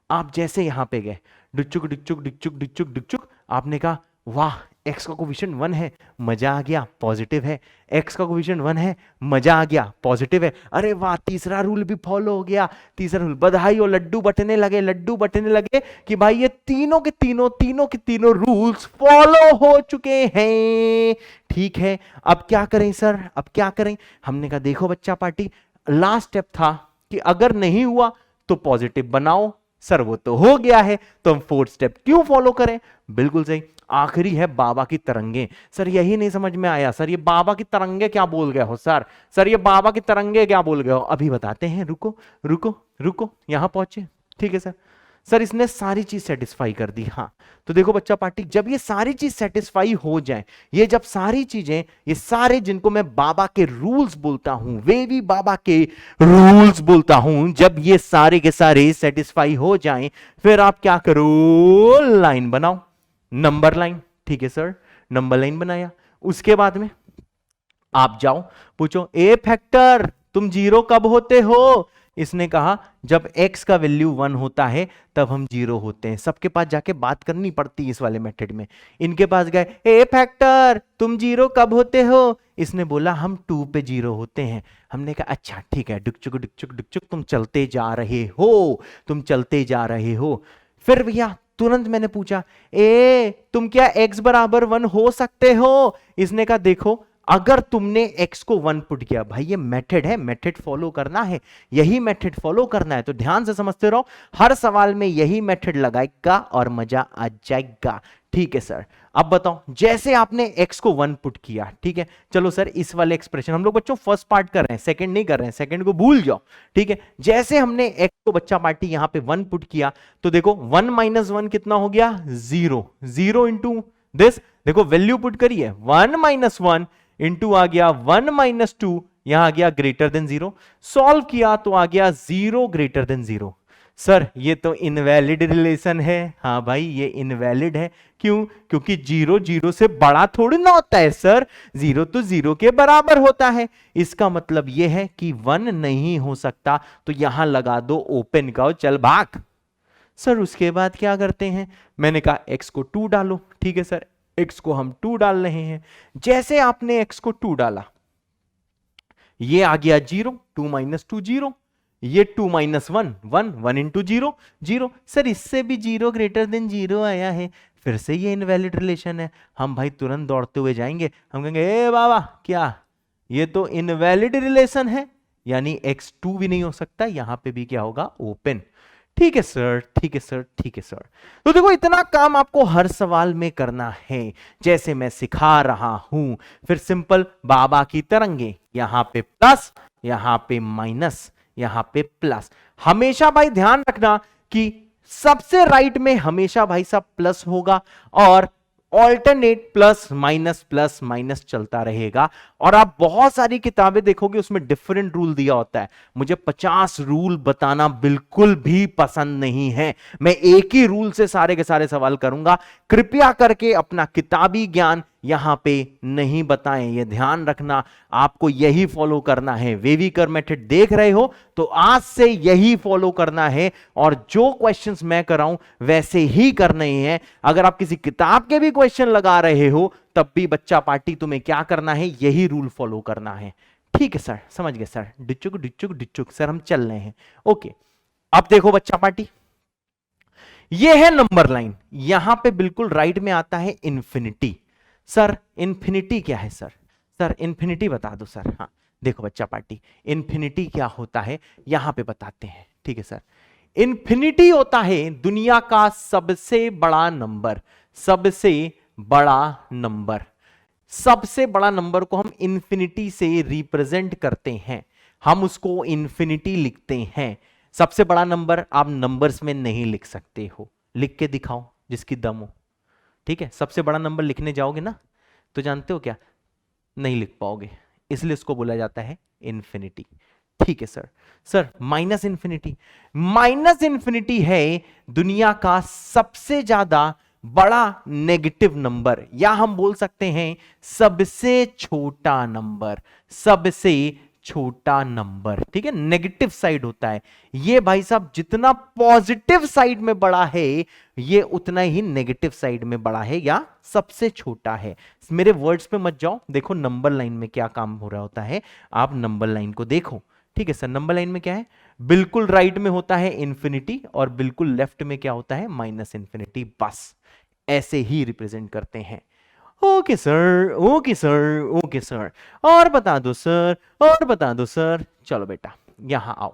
आप जैसे यहां पे गए, डुचुक डुचुक डुचुक डुचुक डुचुक, आपने कहा वाह x का कोफिशिएंट 1 है, मजा आ गया, पॉजिटिव है। x का कोफिशिएंट 1 है, मजा आ गया, पॉजिटिव है। अरे वाह, तीसरा रूल भी फॉलो हो गया, तीसरा रूल, बधाई हो, लड्डू बटने लगे कि भाई ये तीनों के तीनों रूल्स फॉलो हो चुके हैं। ठीक है, अब क्या करें सर, अब क्या करें? हमने कहा देखो बच्चा पार्टी, लास्ट स्टेप था कि अगर नहीं हुआ तो पॉजिटिव बनाओ। सर वो तो हो गया है, तो हम फोर्थ स्टेप क्यों फॉलो करें? बिल्कुल सही। आखिरी है बाबा की तरंगे। सर यही नहीं समझ में आया, सर ये बाबा की तरंगे क्या बोल गए हो सर ये बाबा की तरंगे क्या बोल गए हो? अभी बताते हैं, रुको, यहां पहुंचे। ठीक है सर, सर इसने सारी चीज सेटिस्फाई कर दी। हाँ, तो देखो बच्चा पार्टी, जब ये सारी चीज सेटिस्फाई हो जाए, ये जब सारी चीजें, ये सारे जिनको मैं बाबा के रूल्स बोलता हूं, वे भी बाबा के रूल्स बोलता हूं, जब ये सारे के सारे सेटिस्फाई हो जाएं, फिर आप क्या करो, लाइन बनाओ, नंबर लाइन। ठीक है सर, नंबर लाइन बनाया। उसके बाद में आप जाओ, पूछो ए फैक्टर तुम जीरो कब होते हो? इसने कहा जब x का वैल्यू 1 होता है तब हम जीरो होते हैं। सबके पास जाके बात करनी पड़ती है इस वाले मेथड में। इनके पास गए, ए फैक्टर तुम जीरो कब होते हो? इसने बोला हम 2 पे जीरो होते हैं। हमने कहा अच्छा ठीक है, डुकचुक डुकचुक डुकचुक तुम चलते जा रहे हो, तुम चलते जा रहे हो। फिर भैया तुरंत मैंने पूछा, ए तुम क्या x बराबर 1 हो सकते हो? इसने कहा देखो, अगर तुमने x को 1 पुट किया, भाई ये मेथड है, मेथड फॉलो करना है, यही मेथड फॉलो करना है, तो ध्यान से समझते रहो, हर सवाल में यही मेथड लगाएगा और मजा आ जाएगा। ठीक है सर, अब बताओ, जैसे आपने x को 1 पुट किया, ठीक है, चलो सर इस वाले एक्सप्रेशन, हम लोग बच्चों फर्स्ट पार्ट कर रहे हैं, सेकंड नहीं कर रहे हैं, सेकंड को भूल जाओ। ठीक है, जैसे हमने x को बच्चा पार्टी यहां पे 1 पुट किया, तो देखो 1 माइनस 1 कितना हो गया, 0, 0 इंटू दिस, देखो वैल्यू पुट करिए, 1 माइनस 1 इंटू आ गया 1 माइनस 2, यहां आ गया ग्रेटर देन 0, सॉल्व किया तो आ गया 0 ग्रेटर देन 0। सर ये तो इनवैलिड रिलेशन है। हाँ भाई ये इनवैलिड है, क्यों? क्योंकि 0 0 से बड़ा थोड़ी ना होता है सर, 0 तो 0 के बराबर होता है। इसका मतलब यह है कि 1 नहीं हो सकता, तो यहां लगा दो ओपन का, चल भाग। सर उसके बाद क्या करते हैं? मैंने कहा x को 2 डालो। ठीक है सर, x को हम 2 डाल रहे हैं। जैसे आपने x को 2 डाला, ये आ गया 0, 2 माइनस 2 0, ये 2 माइनस 1 1, 1 इंटू 0 0। सर इससे भी 0 ग्रेटर देन 0 आया है, फिर से ये इनवैलिड रिलेशन है। हम भाई तुरंत दौड़ते हुए जाएंगे, हम कहेंगे ए बाबा क्या, ये तो इनवैलिड रिलेशन है, यानी x2 भी नहीं हो सकता, यहां पे भी क्या होगा, ओपन। ठीक है सर, ठीक है सर, ठीक है सर। तो देखो इतना काम आपको हर सवाल में करना है, जैसे मैं सिखा रहा हूं। फिर सिंपल बाबा की तरंगे, यहां पे प्लस, यहां पे माइनस, यहां पे प्लस। हमेशा भाई ध्यान रखना कि सबसे राइट में हमेशा भाई साहब प्लस होगा, और ऑल्टरनेट प्लस माइनस चलता रहेगा। और आप बहुत सारी किताबें देखोगे उसमें डिफरेंट रूल दिया होता है। मुझे 50 रूल बताना बिल्कुल भी पसंद नहीं है, मैं एक ही रूल से सारे के सारे सवाल करूंगा। कृपया करके अपना किताबी ज्ञान यहां पे नहीं बताएं, ये ध्यान रखना, आपको यही फॉलो करना है। वेविकर मेथड देख रहे हो तो आज से यही फॉलो करना है, और जो क्वेश्चंस मैं कराऊं वैसे ही करने हैं। अगर आप किसी किताब के भी क्वेश्चन लगा रहे हो तब भी बच्चा पार्टी तुम्हें क्या करना है, यही रूल फॉलो करना है। ठीक है सर, समझ गए सर, डिचुक डिचुक डिचुक सर, हम चल रहे हैं। ओके, अब देखो बच्चा पार्टी, ये है नंबर लाइन, यहां पे बिल्कुल राइट में आता है इंफिनिटी। सर इंफिनिटी क्या है सर? सर इंफिनिटी बता दो सर। हाँ देखो बच्चा पार्टी, इंफिनिटी क्या होता है यहां पे बताते हैं। ठीक है सर, इंफिनिटी होता है दुनिया का सबसे बड़ा नंबर, सबसे बड़ा नंबर। सबसे बड़ा नंबर को हम इंफिनिटी से रिप्रेजेंट करते हैं, हम उसको इंफिनिटी लिखते हैं। सबसे बड़ा नंबर आप नंबर्स में नहीं लिख सकते हो, लिख के दिखाओ जिसकी दम हो। ठीक है, सबसे बड़ा नंबर लिखने जाओगे ना तो जानते हो क्या, नहीं लिख पाओगे, इसलिए इसको बोला जाता है इंफिनिटी। ठीक है sir. Sir minus infinity, minus infinity है दुनिया का सबसे ज्यादा बड़ा नेगेटिव नंबर, या हम बोल सकते हैं सबसे छोटा नंबर, सबसे छोटा नंबर। ठीक है, नेगेटिव साइड होता है ये भाई साहब, जितना पॉजिटिव साइड में बड़ा है ये उतना ही नेगेटिव साइड में बड़ा है या सबसे छोटा है। मेरे वर्ड्स पे मत जाओ, देखो नंबर लाइन में क्या काम हो रहा होता है, आप नंबर लाइन को देखो। ठीक है सर, नंबर लाइन में क्या है, बिल्कुल राइट में होता है इंफिनिटी और बिल्कुल लेफ्ट में क्या होता है, माइनस इंफिनिटी। बस ऐसे ही रिप्रेजेंट करते हैं। Okay sir, okay sir, okay sir, और बता दो सर, और बता दो सर। चलो बेटा यहां आओ,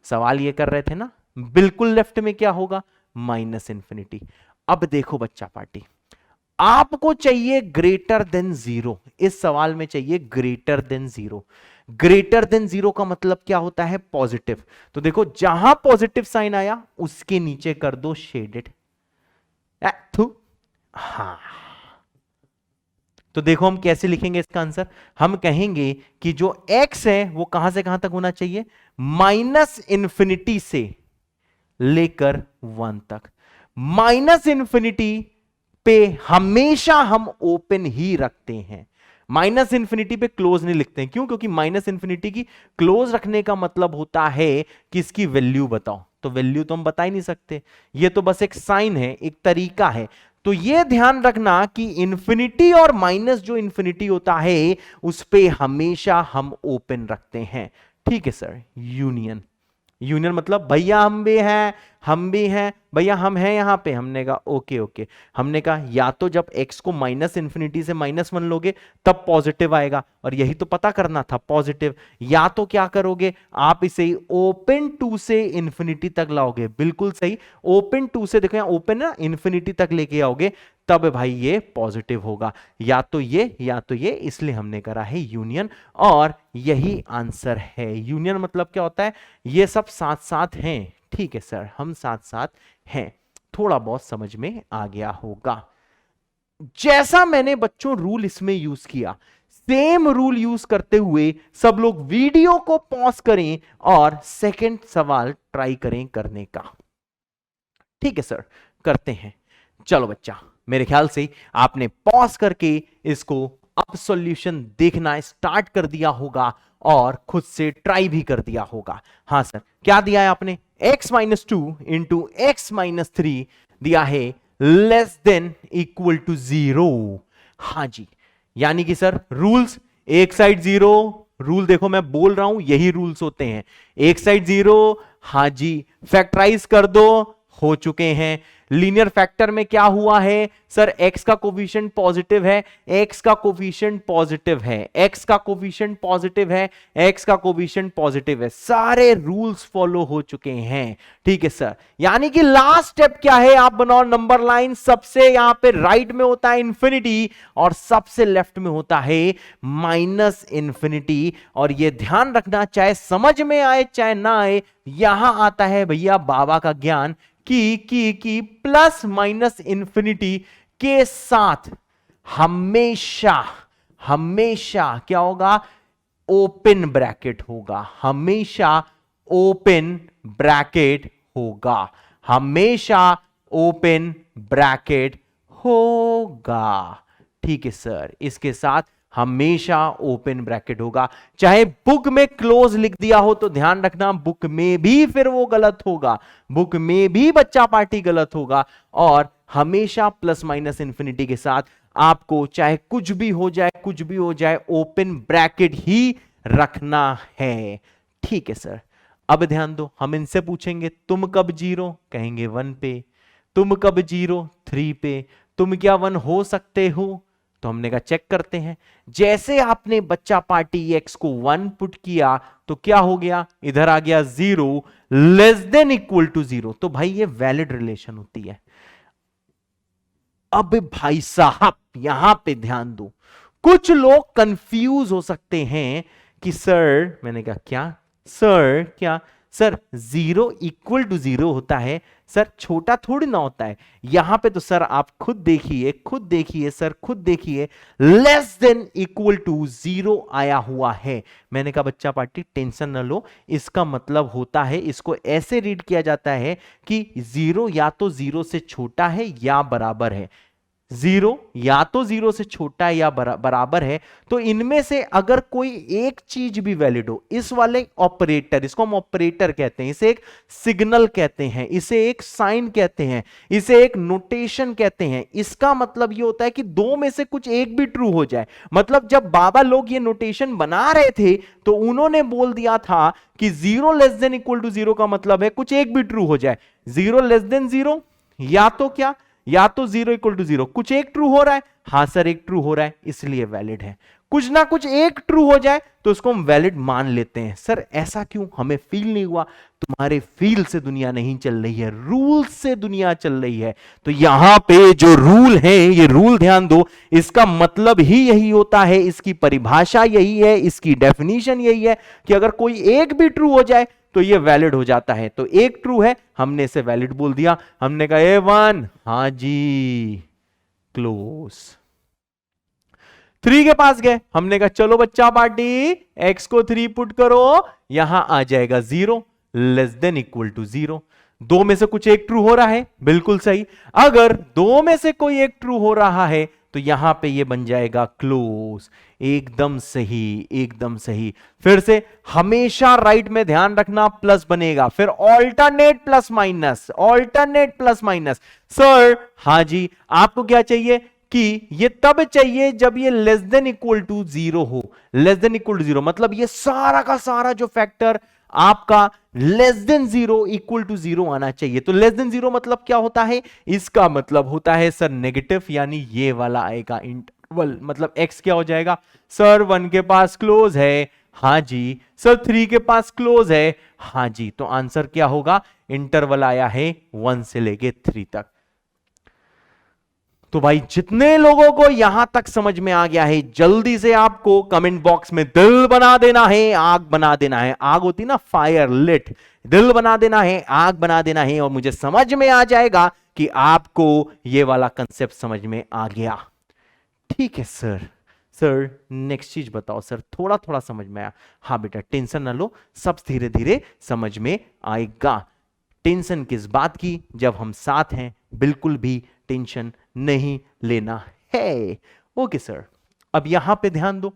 सवाल ये कर रहे थे ना, बिल्कुल लेफ्ट में क्या होगा, माइनस इंफिनिटी। अब देखो बच्चा पार्टी, आपको चाहिए ग्रेटर देन जीरो, इस सवाल में चाहिए greater than zero. Greater than zero का मतलब क्या होता है? पॉजिटिव। तो देखो जहां पॉजिटिव साइन आया उसके नीचे कर दो शेडेड। हाँ, तो देखो हम कैसे लिखेंगे इसका आंसर। हम कहेंगे कि जो x है वो कहां से कहां तक होना चाहिए? माइनस इंफिनिटी से लेकर 1 तक। माइनस इंफिनिटी पे हमेशा हम ओपन ही रखते हैं, माइनस इंफिनिटी पे क्लोज नहीं लिखते हैं। क्यों? क्योंकि माइनस इंफिनिटी की क्लोज रखने का मतलब होता है कि इसकी वैल्यू बताओ, तो वैल्यू तो हम बता ही नहीं सकते, ये तो बस एक साइन है, एक तरीका है। तो ये ध्यान रखना कि इंफिनिटी और माइनस जो इंफिनिटी होता है उस पे हमेशा हम ओपन रखते हैं। ठीक है सर। यूनियन, यूनियन मतलब भैया हम भी हैं भैया, हम हैं यहां पे। हमने कहा ओके ओके, हमने कहा या तो जब x को माइनस इंफिनिटी से -1 लोगे तब पॉजिटिव आएगा, और यही तो पता करना था पॉजिटिव। या तो क्या करोगे आप, इसे ओपन टू से इंफिनिटी तक लाओगे। बिल्कुल सही, ओपन टू से, देखो यहां ओपन है, इंफिनिटी तक लेके आओगे तब भाई ये पॉजिटिव होगा। या तो ये, इसलिए हमने करा है यूनियन, और यही आंसर है। यूनियन मतलब क्या होता है? ये सब साथ साथ हैं। ठीक है सर, हम साथ साथ हैं। थोड़ा बहुत समझ में आ गया होगा। जैसा मैंने बच्चों रूल इसमें यूज किया, सेम रूल यूज करते हुए सब लोग वीडियो को पॉज करें और सेकंड सवाल ट्राई करें करने का। ठीक है सर, करते हैं। चलो बच्चा, मेरे ख्याल से आपने पॉज करके इसको अब सॉल्यूशन देखना स्टार्ट कर दिया होगा और खुद से ट्राई भी कर दिया होगा। हाँ सर, क्या दिया है आपने? x-2 इंटू x-3 दिया है लेस देन इक्वल टू 0। हाँ जी, यानी कि सर रूल्स, एक साइड 0, रूल देखो मैं बोल रहा हूं यही रूल्स होते हैं। एक साइड 0, हाँ जी, फैक्टराइज कर दो, हो चुके हैं। लीनियर फैक्टर में क्या हुआ है सर? x का कोफिशिएंट पॉजिटिव है, x का कोफिशिएंट पॉजिटिव है, x का कोफिशिएंट पॉजिटिव है, x का कोफिशिएंट पॉजिटिव है। सारे रूल्स फॉलो हो चुके हैं। ठीक है सर, यानी कि लास्ट स्टेप क्या है? आप बनाओ नंबर लाइन। सबसे यहां पे राइट में होता है इंफिनिटी और सबसे लेफ्ट में होता है माइनस इंफिनिटी। और यह ध्यान रखना, चाहे समझ में आए चाहे ना आए, यहां आता है भैया बाबा का ज्ञान कि प्लस माइनस इंफिनिटी के साथ हमेशा हमेशा क्या होगा? ओपन ब्रैकेट होगा। हमेशा ओपन ब्रैकेट होगा। हमेशा ओपन ब्रैकेट होगा। ठीक है सर, इसके साथ हमेशा ओपन ब्रैकेट होगा। चाहे बुक में क्लोज लिख दिया हो तो ध्यान रखना, बुक में भी फिर वो गलत होगा, बुक में भी बच्चा पार्टी गलत होगा। और हमेशा प्लस माइनस इंफिनिटी के साथ आपको चाहे कुछ भी हो जाए ओपन ब्रैकेट ही रखना है। ठीक है सर, अब ध्यान दो, हम इनसे पूछेंगे तुम कब 0? कहेंगे 1 पे। तुम कब 0? 3 पे। तुम क्या 1 हो सकते हो? तो हमने कहा चेक करते हैं। जैसे आपने बच्चा पार्टी x को 1 पुट किया तो क्या हो गया? इधर आ गया 0 लेस देन इक्वल टू 0। तो भाई ये वैलिड रिलेशन होती है। अब भाई साहब यहां पे ध्यान दो, कुछ लोग कंफ्यूज हो सकते हैं कि सर, मैंने कहा क्या सर, क्या सर 0 इक्वल टू 0 होता है सर? छोटा थोड़ी ना होता है। यहां पे तो सर आप खुद देखिए सर, खुद देखिए, लेस देन इक्वल टू 0 आया हुआ है। मैंने कहा बच्चा पार्टी टेंशन ना लो, इसका मतलब होता है, इसको ऐसे रीड किया जाता है कि 0 या तो 0 से छोटा है या बराबर है। 0 या तो 0 से छोटा है या बराबर है। तो इनमें से अगर कोई एक चीज भी वैलिड हो, इस वाले ऑपरेटर, इसको हम ऑपरेटर कहते हैं, इसे एक सिग्नल कहते हैं, इसे एक साइन कहते हैं, इसे एक नोटेशन कहते हैं। इसका मतलब ये होता है कि दो में से कुछ एक भी ट्रू हो जाए। मतलब जब बाबा लोग ये नोटेशन बना रहे थे तो उन्होंने बोल दिया था कि 0 लेस देन इक्वल टू 0 का मतलब है कुछ एक भी ट्रू हो जाए। 0 लेस देन 0 या तो क्या, या तो 0 इक्वल टू 0, कुछ एक ट्रू हो रहा है। हां सर, एक ट्रू हो रहा है, इसलिए वैलिड है। कुछ ना कुछ एक ट्रू हो जाए तो उसको हम वैलिड मान लेते हैं। सर ऐसा क्यों, हमें फील नहीं हुआ? तुम्हारे फील से दुनिया नहीं चल रही है, रूल से दुनिया चल रही है। तो यहां पे जो रूल है, ये रूल ध्यान दो, इसका मतलब ही यही होता है, इसकी परिभाषा यही है, इसकी डेफिनेशन यही है कि अगर कोई एक भी ट्रू हो जाए तो ये वैलिड हो जाता है। तो एक ट्रू है, हमने इसे वैलिड बोल दिया, हमने कहा A1 हां जी क्लोज। 3 के पास गए, हमने कहा चलो बच्चा पार्टी x को 3 पुट करो, यहां आ जाएगा 0 लेस देन इक्वल टू 0। दो में से कुछ एक ट्रू हो रहा है, बिल्कुल सही। अगर दो में से कोई एक ट्रू हो रहा है तो यहां पे ये बन जाएगा क्लोज। एकदम सही, एकदम सही। फिर से हमेशा राइट में ध्यान रखना प्लस बनेगा, फिर alternate plus minus, alternate plus minus. Sir हां जी, आपको क्या चाहिए कि ये तब चाहिए जब ये लेस देन इक्वल टू 0 हो। लेस देन इक्वल टू 0 मतलब ये सारा का सारा जो फैक्टर आपका लेस देन 0 इक्वल टू 0 आना चाहिए। तो लेस देन 0 मतलब क्या होता है? इसका मतलब होता है सर नेगेटिव, यानी ये वाला आएगा इंटरवल। मतलब x क्या हो जाएगा? सर 1 के पास क्लोज है, हां जी। सर 3 के पास क्लोज है, हां जी। तो आंसर क्या होगा? इंटरवल आया है 1 से लेके 3 तक। तो भाई जितने लोगों को यहां तक समझ में आ गया है, जल्दी से आपको कमेंट बॉक्स में दिल बना देना है, आग बना देना है। आग होती ना, फायर लिट, दिल बना देना है, आग बना देना है, और मुझे समझ में आ जाएगा कि आपको यह वाला कंसेप्ट समझ में आ गया। ठीक है सर। सर नेक्स्ट चीज बताओ सर, थोड़ा थोड़ा समझ में आया? हाँ बेटा टेंशन ना लो, सब धीरे धीरे समझ में आएगा। टेंशन किस बात की, जब हम साथ हैं, बिल्कुल भी टेंशन नहीं लेना है। ओके सर, अब यहां पे ध्यान दो।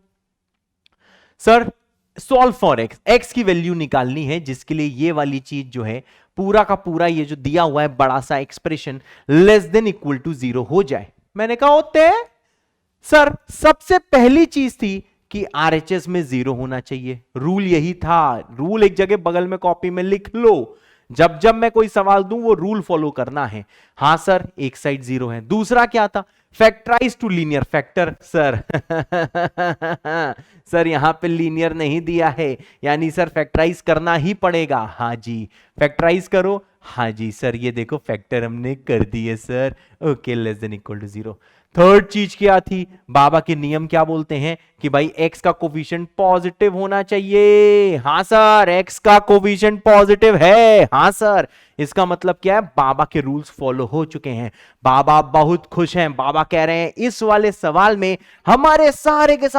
Sir solve for x, x की वैल्यू निकालनी है, जिसके लिए ये वाली चीज जो है, पूरा का पूरा ये जो दिया हुआ है बड़ा सा expression less than equal to 0 हो जाए। मैंने कहा होते हैं सर, सबसे पहली चीज थी कि आरएचएस में 0 होना चाहिए। रूल यही था, रूल एक जगह बगल में कॉपी में लिख लो, जब जब मैं कोई सवाल दूं वो रूल फॉलो करना है। हां सर, एक साइड 0 है। दूसरा क्या था? Factorise to linear factor. Sir sir यहां पे लीनियर नहीं दिया है, यानी सर फैक्टराइज करना ही पड़ेगा। हां जी, फैक्टराइज करो। हां जी सर, ये देखो फैक्टर हमने कर दिए सर। ओके, less than equal to 0। Third चीज क्या थी? बाबा के नियम क्या बोलते हैं कि भाई x का कोफिशिएंट पॉजिटिव होना चाहिए। हां सर, x का कोफिशिएंट पॉजिटिव है। हां सर, इसका मतलब क्या है? बाबा के रूल्स फॉलो हो चुके हैं, बाबा बहुत खुश हैं। बाबा कह रहे हैं इस वाले सवाल में हमारे सारे के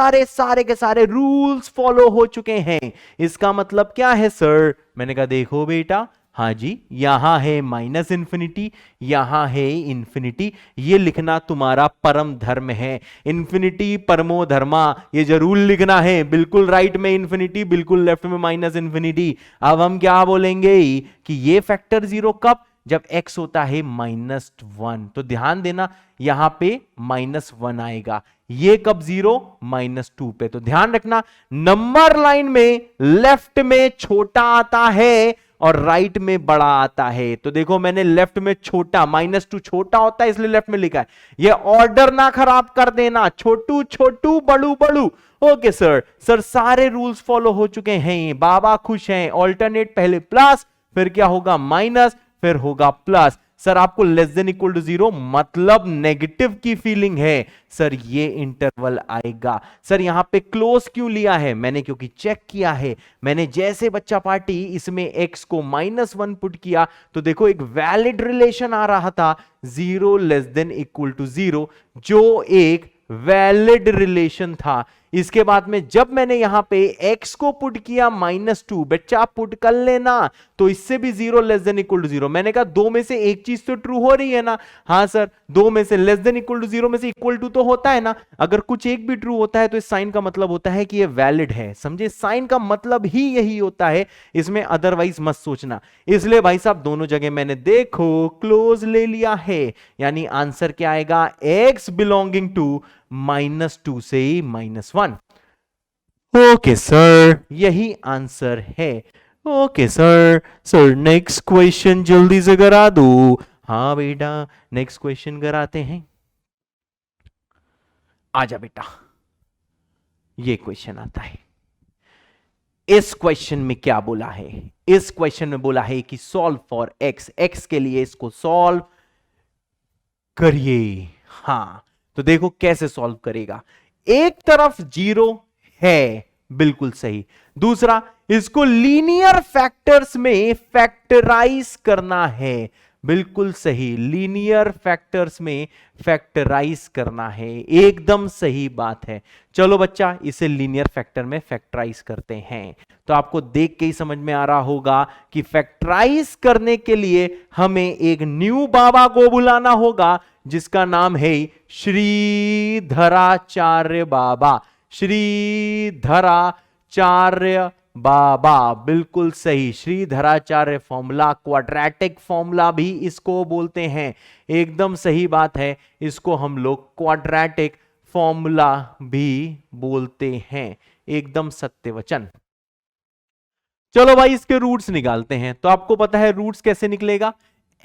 सारे रूल्स फॉलो हो चुके हैं। इसका मतलब क्या है सर? मैंने कहा देखो बेटा, हाँ जी, यहां है माइनस इंफिनिटी, यहां है इंफिनिटी, ये लिखना तुम्हारा परम धर्म है। इंफिनिटी परमो धर्मा, ये जरूर लिखना है। बिल्कुल राइट में इंफिनिटी, बिल्कुल लेफ्ट में माइनस इंफिनिटी। अब हम क्या बोलेंगे कि ये फैक्टर 0 कब? जब x होता है -1। तो ध्यान देना, यहां पे -1 आएगा। ये कब 0? -2 पे। तो ध्यान रखना, नंबर लाइन में लेफ्ट में छोटा आता है और राइट में बड़ा आता है। तो देखो मैंने लेफ्ट में छोटा, -2 छोटा होता है इसलिए लेफ्ट में लिखा है। ये ऑर्डर ना खराब कर देना, छोटू छोटू बड़ू बड़ू। ओके सर, सर सारे रूल्स फॉलो हो चुके हैं, बाबा खुश हैं। ऑल्टरनेट पहले प्लस, फिर क्या होगा? माइनस, फिर होगा प्लस। सर आपको लेस देन इक्वल टू 0 मतलब नेगेटिव की फीलिंग है। सर ये इंटरवल आएगा। सर यहां पे क्लोज क्यों लिया है? मैंने क्योंकि चेक किया है। मैंने जैसे बच्चा पार्टी इसमें x को -1 पुट किया तो देखो एक वैलिड रिलेशन आ रहा था, 0 लेस देन इक्वल टू 0, जो एक वैलिड रिलेशन था। इसके बाद में जब मैंने यहां पे x को पुट किया -2, बच्चा आप पुट कर लेना, तो इससे भी 0 लेस देन इक्वल टू 0। मैंने कहा दो में से एक चीज तो ट्रू हो रही है ना? हां सर, दो में से लेस देन इक्वल टू 0 में से इक्वल टू तो होता है ना। अगर कुछ एक भी ट्रू होता है तो इस साइन का मतलब होता है कि ये वैलिड है। समझे, साइन का मतलब ही यही होता है, इसमें अदरवाइज मत सोचना। इसलिए भाई साहब दोनों जगह मैंने देखो क्लोज ले लिया है, यानी आंसर क्या आएगा? x बिलोंगिंग टू -2 से -1। ओके सर, यही आंसर है। Okay sir, sir next question जल्दी से करा दो। हाँ बेटा, नेक्स्ट क्वेश्चन कराते हैं। आजा बेटा। ये क्वेश्चन आता है। इस क्वेश्चन में क्या बोला है? इस क्वेश्चन में बोला है कि सॉल्व फॉर एक्स, एक्स के लिए इसको सॉल्व करिए। हां, तो देखो कैसे सॉल्व करेगा। एक तरफ जीरो है, बिल्कुल सही। दूसरा, इसको लीनियर फैक्टर्स में फैक्टराइज करना है, बिल्कुल सही। लीनियर फैक्टर्स में फैक्टराइज करना है, एकदम सही बात है। चलो बच्चा, इसे लीनियर फैक्टर में फैक्टराइज करते हैं। तो आपको देख के ही समझ में आ रहा होगा कि फैक्टराइज करने के लिए हमें एक न्यू बाबा को बुलाना होगा, जिसका नाम है श्रीधराचार्य बाबा। श्रीधराचार्य बाबा, बिल्कुल सही। श्रीधराचार्य फॉर्मूला, क्वाड्रेटिक फॉर्मूला भी इसको बोलते हैं, एकदम सही बात है। इसको हम लोग क्वाड्रेटिक फॉर्मूला भी बोलते हैं, एकदम सत्य वचन। चलो भाई, इसके रूट्स निकालते हैं। तो आपको पता है रूट्स कैसे निकलेगा?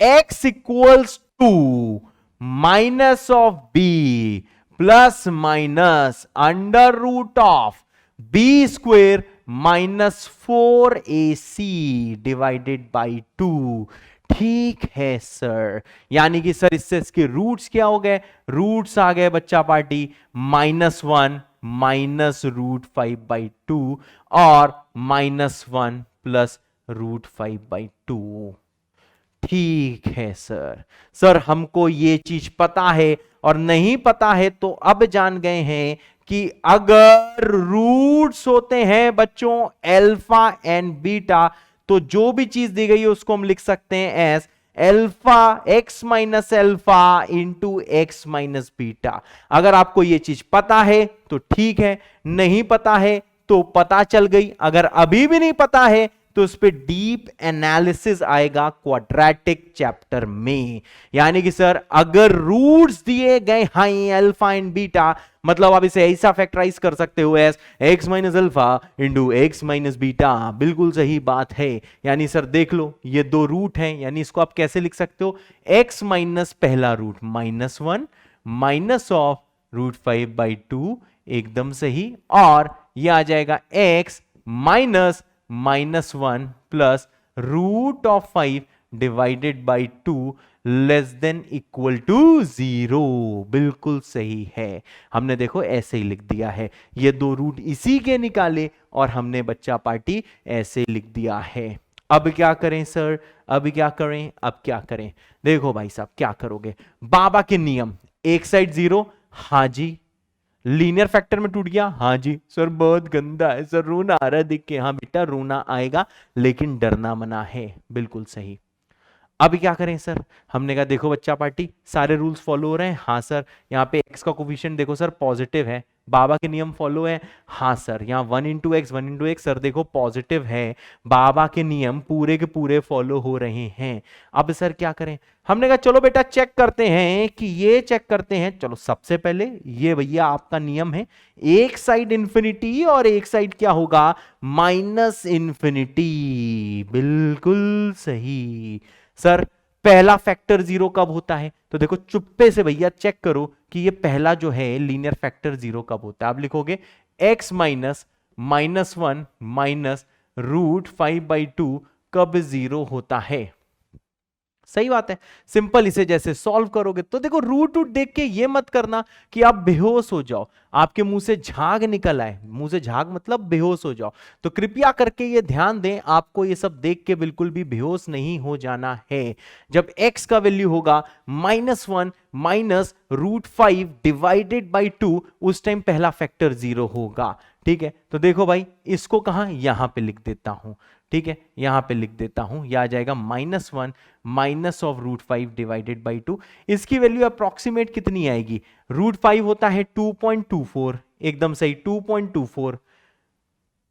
x equals to minus of b plus minus under root of b square minus 4ac divided by 2। ठीक है सर, यानी कि सर इससे इसके रूट्स क्या हो गए? रूट्स आ गए बच्चा पार्टी -1 माइनस √5/2 और -1 प्लस √5/2। ठीक है सर। सर हमको ये चीज पता है, और नहीं पता है तो अब जान गए हैं कि अगर रूट्स होते हैं बच्चों अल्फा एंड बीटा, तो जो भी चीज दी गई है उसको हम लिख सकते हैं S alpha x minus alpha into x minus beta. अगर आपको ये चीज पता है तो ठीक है, नहीं पता है तो पता चल गई। अगर अभी भी नहीं पता है तो उस पर डीप एनालिसिस आएगा क्वाड्रेटिक चैप्टर में। यानी कि सर अगर रूट्स दिए गए हैं अल्फा एंड बीटा, मतलब आप इसे ऐसा फैक्टराइज कर सकते हो S x minus alpha into x minus beta. बिल्कुल सही बात है। यानी सर देख लो, ये दो रूट हैं, यानी इसको आप कैसे लिख सकते हो? x माइनस पहला रूट -1 माइनस ऑफ √5/2, एकदम सही। और यह आ जाएगा x minus -1 plus √5 divided by 2 less than equal to 0। बिल्कुल सही है, हमने देखो ऐसे ही लिख दिया है। ये दो रूट इसी के निकाले और हमने बच्चा पार्टी ऐसे लिख दिया है। अब क्या करें सर? अब क्या करें? अब क्या करें? देखो भाई साहब, क्या करोगे? बाबा के नियम, एक साइड 0, हाँ जी। लीनियर फैक्टर में टूट गया, हाँ जी। सर बहुत गंदा है सर, रोना आ रहा है देख के। हाँ बेटा, रोना आएगा लेकिन डरना मना है, बिल्कुल सही। अब क्या करें सर? हमने कहा देखो बच्चा पार्टी, सारे रूल्स फॉलो हो रहे हैं, हाँ सर। यहाँ पे x का कोफिशिएंट देखो सर पॉजिटिव है, बाबा के नियम फॉलो है, हाँ सर। यहाँ 1 इंटू एक्स सर देखो पॉजिटिव है, बाबा के नियम पूरे के पूरे फॉलो हो रहे हैं। अब सर क्या करें? हमने कहा चलो बेटा चेक करते हैं कि ये चेक करते हैं। चलो सबसे पहले ये भैया आपका नियम है, एक साइड इंफिनिटी और एक साइड क्या होगा? Minus infinity. बिल्कुल सही सर। पहला फैक्टर 0 कब होता है? तो देखो चुप्पे से भैया चेक करो कि ये पहला जो है लीनियर फैक्टर 0 कब होता है। आप लिखोगे x माइनस -1 माइनस √5/2 कब 0 होता है। सही बात है, सिंपल। इसे जैसे सॉल्व करोगे तो देखो रूट देख के ये मत करना कि आप बेहोश हो जाओ, आपके मुंह से झाग निकल आए। मुंह से झाग मतलब बेहोश हो जाओ। तो कृपया करके ये ध्यान दें, आपको ये सब देख के बिल्कुल भी बेहोश नहीं हो जाना है। जब x का वैल्यू होगा -1 माइनस √5 डिवाइडेड बाई 2, उस टाइम पहला फैक्टर 0 होगा। ठीक है, तो देखो भाई इसको कहां, यहां पे लिख देता हूं। ठीक है, यहां पे लिख देता हूं, यह आ जाएगा -1 माइनस ऑफ √5 डिवाइडेड बाई 2। इसकी वैल्यू अप्रोक्सीमेट कितनी आएगी? √5 होता है 2.24, एकदम सही 2.24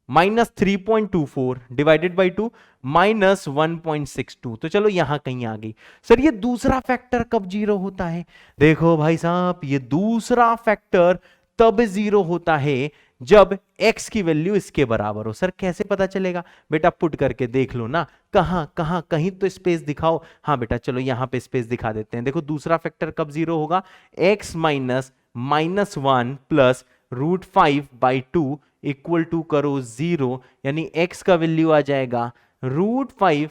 माइनस 3.24 डिवाइडेड बाई 2 माइनस 1.62। तो चलो यहां कहीं आ गई। सर ये दूसरा फैक्टर कब 0 होता है? देखो भाई साहब, ये दूसरा फैक्टर तब 0 होता है जब x की वैल्यू इसके बराबर हो। सर कैसे पता चलेगा? बेटा पुट करके देख लो ना, कहां कहीं तो स्पेस दिखाओ। हाँ बेटा चलो यहां पे स्पेस दिखा देते हैं। देखो दूसरा फैक्टर कब 0 होगा? x minus -1 plus √5/2 equal to करो 0, यानी x का वैल्यू आ जाएगा √5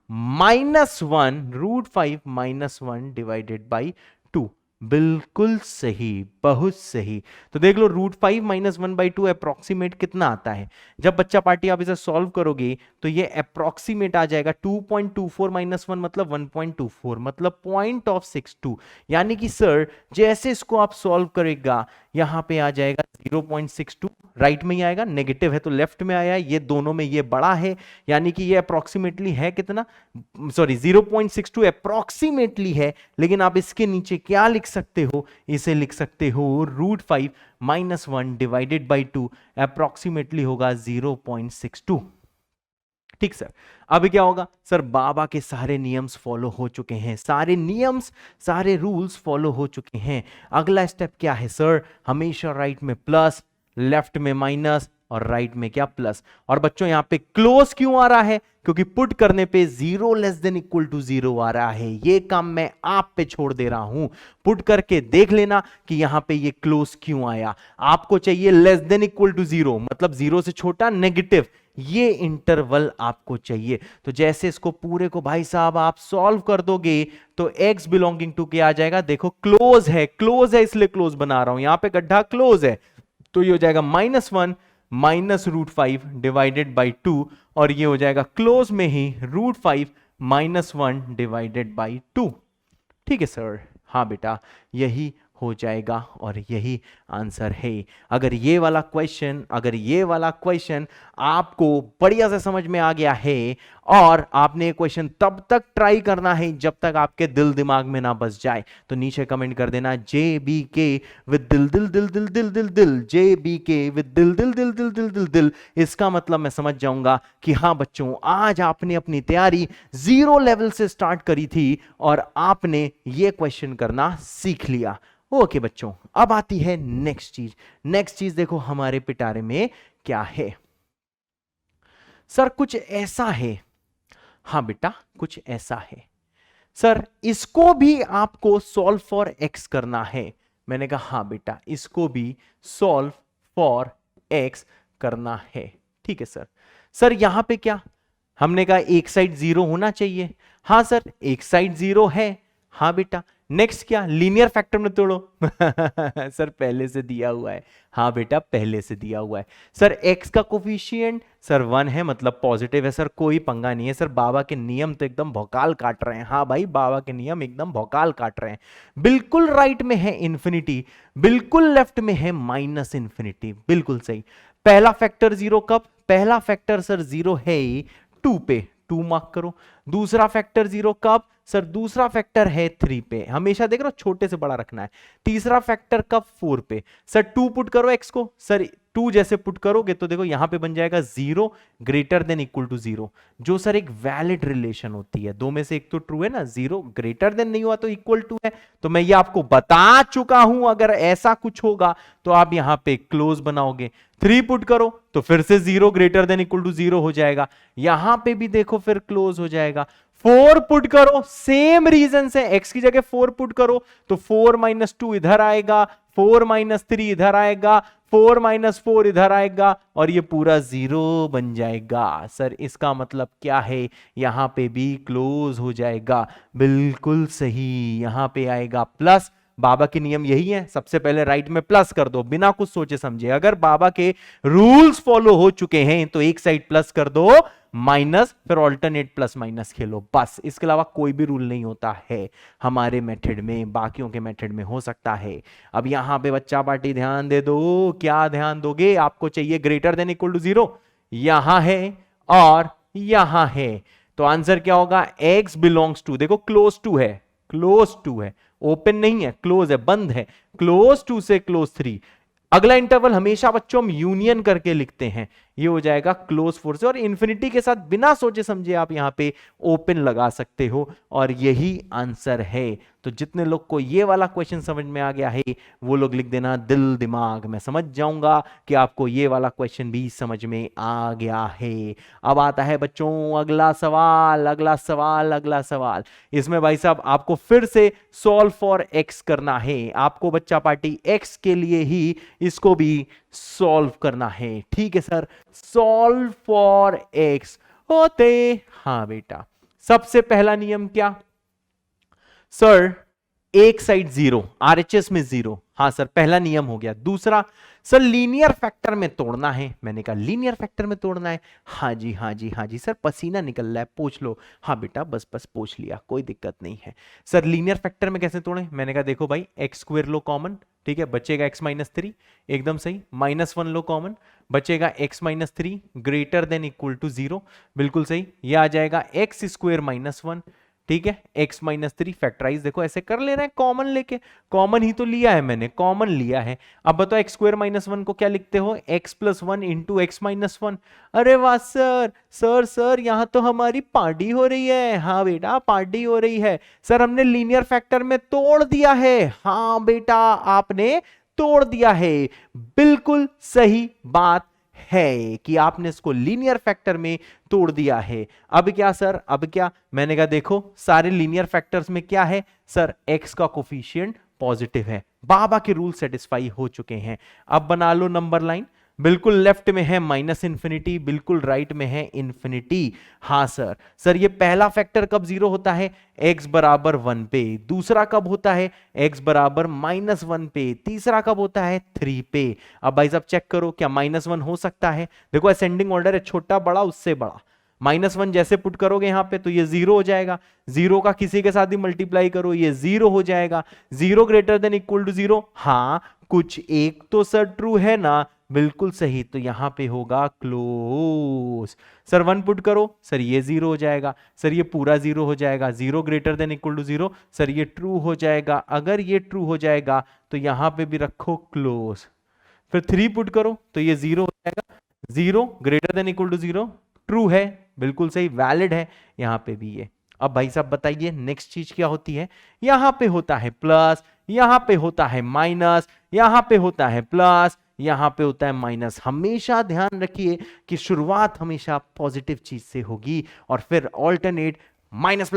-1 डिवाइडेड बाई 2। बिल्कुल सही, बहुत सही। तो देख लो √5 -1/2 अप्रोक्सीमेट कितना आता है। जब बच्चा पार्टी आप इसे सॉल्व करोगे तो ये अप्रोक्सीमेट आ जाएगा 2.24 - 1 मतलब 1.24 मतलब 0.62। यानी कि सर जैसे इसको आप सॉल्व करेगा यहां पे आ जाएगा 0.62, राइट में ही आएगा, नेगेटिव है तो लेफ्ट में आया, ये दोनों में ये बड़ा है, यानी कि ये अप्रोक्सीमेटली है कितना, सॉरी 0.62 अप्रोक्सीमेटली है। लेकिन आप इसके नीचे क्या लिख सकते हो, इसे लिख सकते हो √5 -1 डिवाइडेड बाई 2, अप्रोक्सीमेटली होगा 0.62। ठीक सर। अब क्या होगा सर, बाबा के सारे नियम्स फॉलो हो चुके हैं, सारे नियम्स सारे रूल्स फॉलो हो चुके हैं। अगला स्टेप क्या है सर, हमेशा राइट में प्लस, लेफ्ट में माइनस और राइट में क्या प्लस। और बच्चों यहां पे क्लोज क्यों आ रहा है, क्योंकि पुट करने पे 0 < 0 आ रहा है। ये काम मैं आप पे छोड़ दे रहा हूं, पुट करके देख लेना कि यहां पे ये क्लोज क्यों आया। आपको चाहिए < 0 मतलब 0 से छोटा नेगेटिव, ये इंटरवल आपको चाहिए। तो जैसे इसको पूरे को भाई साहब आप सॉल्व कर दोगे तो x बिलोंगिंग टू क्या आ जाएगा, देखो क्लोज है, क्लोज है इसलिए क्लोज बना रहा हूं, यहां पे गड्ढा क्लोज है, तो ये हो जाएगा -1 -√5 डिवाइडेड बाई 2, और ये हो जाएगा क्लोज में ही √5 -1 डिवाइडेड बाई 2। ठीक है सर, हाँ बेटा यही हो जाएगा और यही आंसर है। अगर ये वाला क्वेश्चन आपको बढ़िया से समझ में आ गया है, और आपने क्वेश्चन तब तक ट्राई करना है जब तक आपके दिल दिमाग में ना बस जाए, तो नीचे कमेंट कर देना JBK विद दिल दिल दिल दिल दिल दिल दिल, JBK विद दिल दिल दिल दिल दिल दिल दिल। इसका मतलब मैं समझ जाऊंगा कि हाँ बच्चों आज आपने अपनी तैयारी 0 लेवल से स्टार्ट करी थी और आपने ये क्वेश्चन करना सीख लिया। ओके बच्चों, अब आती है नेक्स्ट चीज देखो हमारे पिटारे में क्या है। सर कुछ ऐसा है, हाँ बेटा कुछ ऐसा है सर, इसको भी आपको सॉल्व फॉर x करना है। मैंने कहा हाँ बेटा इसको भी सॉल्व फॉर x करना है। ठीक है सर। सर यहां पे क्या, हमने कहा एक साइड 0 होना चाहिए, हाँ सर एक साइड 0 है, हाँ बेटा। नेक्स्ट क्या, लीनियर फैक्टर में तोड़ो सर पहले से दिया हुआ है, हाँ बेटा पहले से दिया हुआ है। सर x का कोफिशिएंट सर 1 है मतलब पॉजिटिव है, सर कोई पंगा नहीं है। सर बाबा के नियम तो एकदम भौकाल काट रहे हैं, हाँ भाई बाबा के नियम एकदम भौकाल काट रहे हैं। बिल्कुल राइट में है इंफिनिटी, बिल्कुल लेफ्ट में है -∞, बिल्कुल सही। पहला फैक्टर 0 कब, पहला फैक्टर सर 0 है 2 पे, 2 मार्क करो। दूसरा फैक्टर 0 कब, सर दूसरा फैक्टर है 3 पे, हमेशा देख रहे हो छोटे से बड़ा रखना है। तीसरा फैक्टर कब, 4 पे। सर 2 पुट करो x को, सर 2 जैसे पुट करोगे तो देखो यहां पे बन जाएगा 0 < 0, जो सर एक वैलिड रिलेशन होती है, दो में से एक तो ट्रू है ना, 0 < नहीं हुआ तो इक्वल टू है। तो मैं ये आपको बता चुका हूं, अगर ऐसा कुछ होगा तो आप यहां पे क्लोज बनाओगे। 3 पुट करो तो फिर से 0 < 0 हो जाएगा, यहां पे भी देखो फिर क्लोज हो जाएगा। 4 पुट करो, सेम रीजन से x की जगह 4 पुट करो तो 4 - 2 इधर आएगा, 4 - 3 इधर आएगा, 4 - 4 इधर आएगा, और ये पूरा 0 बन जाएगा। सर इसका मतलब क्या है, यहां पे भी क्लोज हो जाएगा, बिल्कुल सही। यहां पे आएगा प्लस, बाबा के नियम यही है, सबसे पहले राइट में प्लस कर दो बिना कुछ सोचे समझे। अगर बाबा के रूल्स फॉलो हो चुके हैं तो एक साइड प्लस कर दो, माइनस, फिर ऑल्टरनेट प्लस माइनस खेलो, बस। इसके अलावा कोई भी रूल नहीं होता है हमारे मेथड में, बाकियों के मेथड में हो सकता है। अब यहां पे बच्चा पार्टी ध्यान दे दो, क्या ध्यान दोगे, आपको चाहिए < 0, यहां है और यहां है, तो आंसर क्या होगा, x बिलोंग्स टू, देखो क्लोज टू है, क्लोज टू है, ओपन नहीं है, क्लोज है, बंद है, क्लोज टू से क्लोज 3। अगला इंटरवल हमेशा बच्चों हम यूनियन करके लिखते हैं, ये हो जाएगा क्लोज 4 से, और इंफिनिटी के साथ बिना सोचे समझे आप यहां पे ओपन लगा सकते हो, और यही आंसर है। तो जितने लोग को ये वाला क्वेश्चन समझ में आ गया है वो लोग लिख देना दिल दिमाग, मैं समझ जाऊंगा कि आपको ये वाला क्वेश्चन भी समझ में आ गया है। अब आता है बच्चों अगला सवाल, अगला सवाल, अगला सवाल। इसमें भाई साहब आपको फिर से सॉल्व फॉर एक्स करना है, आपको बच्चा पार्टी एक्स के लिए ही इसको भी सॉल्व करना है। ठीक है सर, सॉल्व फॉर एक्स होते, हाँ बेटा, सबसे पहला नियम क्या सर, एक साइड जीरो, आरएचएस में जीरो, हाँ सर पहला नियम हो गया। दूसरा सर लीनियर फैक्टर में तोड़ना है, मैंने कहा लीनियर फैक्टर में तोड़ना है, हाँ जी हाँ जी हाँ जी सर, पसीना निकल रहा है, पूछ लो, हाँ बेटा बस बस पूछ लिया, कोई दिक्कत नहीं है। सर लीनियर फैक्टर में कैसे तोड़े, मैंने कहा देखो भाई एक्स स्क्वायर लो कॉमन, ठीक है, बचेगा एक्स माइनस थ्री, एकदम सही, -1 लो कॉमन, बचेगा x minus three greater than equal to zero, बिल्कुल सही, यह आ जाएगा एक्स स्क्वायर -1, ठीक है, एक्स माइनस थ्री फैक्टराइज, देखो ऐसे कर ले रहे हैं कॉमन लेके, कॉमन ही तो लिया है मैंने, कॉमन लिया है। अब बताओ एक्स स्क्वायर -1 को क्या लिखते हो, x plus one into x minus one. अरे वाह सर, सर सर यहाँ तो हमारी पार्टी हो रही है, हाँ बेटा पार्टी हो रही है सर, हमने लीनियर फैक्टर में तोड़ दिया है, हाँ बेटा आपने तोड़ दिया है, बिल्कुल सही बात है कि आपने इसको लीनियर फैक्टर में तोड़ दिया है। अब क्या सर, अब क्या, मैंने कहा देखो सारे लीनियर फैक्टर्स में क्या है सर, एक्स का कोफिशिएंट पॉजिटिव है, बाबा के रूल सेटिस्फाई हो चुके हैं। अब बना लो नंबर लाइन, बिल्कुल लेफ्ट में है माइनस इंफिनिटी, बिल्कुल राइट में है इंफिनिटी। हाँ सर, सर ये पहला फैक्टर कब जीरो होता है, x बराबर 1 पे, दूसरा कब होता है x बराबर -1 पे, तीसरा कब होता है 3 पे। अब भाई साहब चेक करो क्या -1 हो सकता है, देखो असेंडिंग ऑर्डर है, छोटा बड़ा उससे बड़ा, -1 जैसे पुट करोगे यहां पे तो ये जीरो हो जाएगा, जीरो का किसी के साथ भी मल्टीप्लाई करो ये जीरो हो जाएगा, zero greater than equal to zero, हाँ कुछ एक तो सर ट्रू है ना, बिल्कुल सही, तो यहां पे होगा क्लोज। सर 1 पुट करो, सर ये जीरो हो जाएगा, सर ये पूरा जीरो हो जाएगा, zero greater than equal to zero, sir ये ट्रू हो जाएगा, अगर ये ट्रू हो जाएगा तो यहां पे भी रखो क्लोज। फिर 3 पुट करो तो ये जीरो हो जाएगा, zero greater than equal to zero, true है, बिल्कुल सही, वैलिड है, यहां पे भी ये। अब भाई साहब बताइए नेक्स्ट चीज क्या होती है, यहां पे होता है प्लस, यहां पे होता है माइनस, यहां पे होता है प्लस, यहां पे होता है माइनस। हमेशा ध्यान रखिए कि शुरुआत हमेशा पॉजिटिव चीज से होगी और फिर ऑल्टरनेट माइनस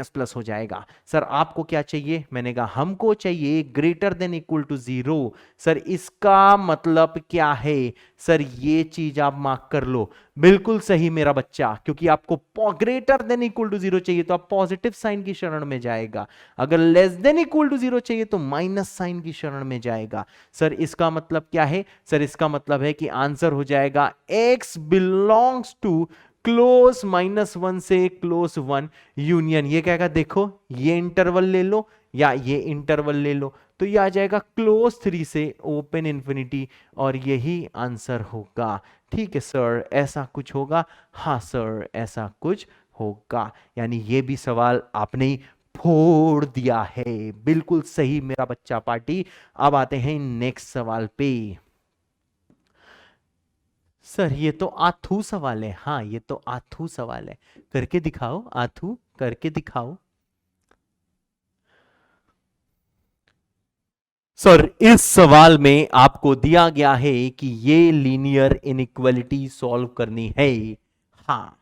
प्लस हो जाएगा। सर आपको क्या चाहिए, मैंने कहा हमको चाहिए greater than equal to zero. Sir इसका मतलब क्या है, सर ये चीज आप मार्क कर लो, बिल्कुल सही मेरा बच्चा, क्योंकि आपको greater than equal to zero चाहिए तो आप पॉजिटिव साइन की शरण में जाएगा, अगर less than equal to zero चाहिए तो माइनस साइन की शरण में जाएगा। सर इसका मतलब क्या है, सर इसका मतलब है कि आंसर हो जाएगा x बिलोंग्स टू क्लोज -1 से क्लोज 1 यूनियन। ये क्या, देखो ये इंटरवल ले लो या ये इंटरवल ले लो तो ये आ जाएगा क्लोज 3 से ओपन इंफिनिटी, और यही आंसर होगा। ठीक है सर, ऐसा कुछ होगा, हाँ सर ऐसा कुछ होगा, यानी ये भी सवाल आपने ही फोड़ दिया है, बिल्कुल सही मेरा बच्चा पार्टी। अब आते हैं नेक्स्ट सवाल पे। सर ये तो आथू सवाल है, हाँ ये तो आथू सवाल है, करके दिखाओ आथू, करके दिखाओ। सर इस सवाल में आपको दिया गया है कि ये लीनियर इनइक्वालिटी सॉल्व करनी है। हाँ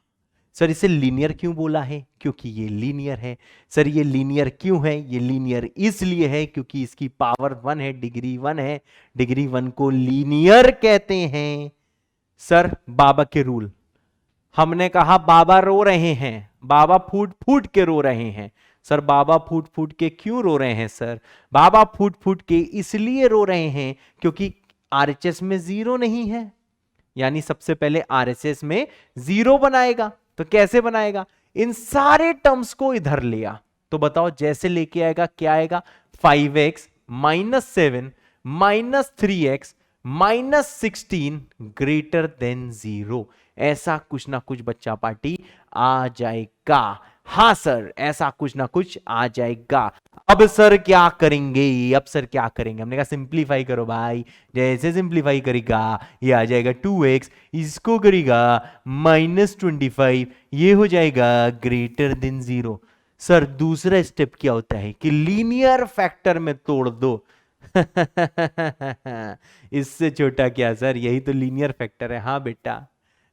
सर, इसे लीनियर क्यों बोला है, क्योंकि ये लीनियर है। सर ये लीनियर क्यों है, ये लीनियर इसलिए है क्योंकि इसकी पावर 1 है, डिग्री 1 है, डिग्री 1 को लीनियर कहते हैं। सर बाबा के रूल, हमने कहा बाबा रो रहे हैं, बाबा फूट फूट के रो रहे हैं। सर बाबा फूट फूट के क्यों रो रहे हैं, सर बाबा फूट फूट के इसलिए रो रहे हैं क्योंकि आरएचएस में जीरो नहीं है, यानी सबसे पहले आरएचएस में जीरो बनाएगा। तो कैसे बनाएगा, इन सारे टर्म्स को इधर लिया, तो बताओ जैसे लेके आएगा क्या आएगा, 5x -7 -3x -16 greater than zero, ऐसा कुछ ना कुछ बच्चा पार्टी आ जाएगा। हाँ सर ऐसा कुछ ना कुछ आ जाएगा। अब सर क्या करेंगे, अब सर क्या करेंगे, हमने कहा सिंप्लीफाई करो भाई, जैसे सिंप्लीफाई करेगा ये आ जाएगा 2x, इसको करेगा -25, ये हो जाएगा ग्रेटर देन जीरो। सर दूसरा स्टेप क्या होता है कि लीनियर फैक्टर में तोड़ दो। इससे छोटा क्या सर, यही तो लीनियर फैक्टर है। हाँ बेटा,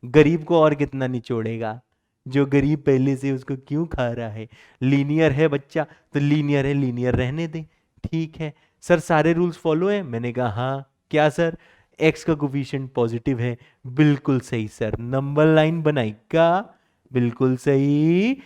गरीब को और कितना निचोड़ेगा, जो गरीब पहले से उसको क्यों खा रहा है। लीनियर है बच्चा, तो लीनियर है, लीनियर रहने दे। ठीक है सर, सारे रूल्स फॉलो है। मैंने कहा हाँ। क्या सर, एक्स का कोफिशिएंट पॉजिटिव है। बिल्कुल सही सर, नंबर लाइन बनाएगा। बिल्कुल सही।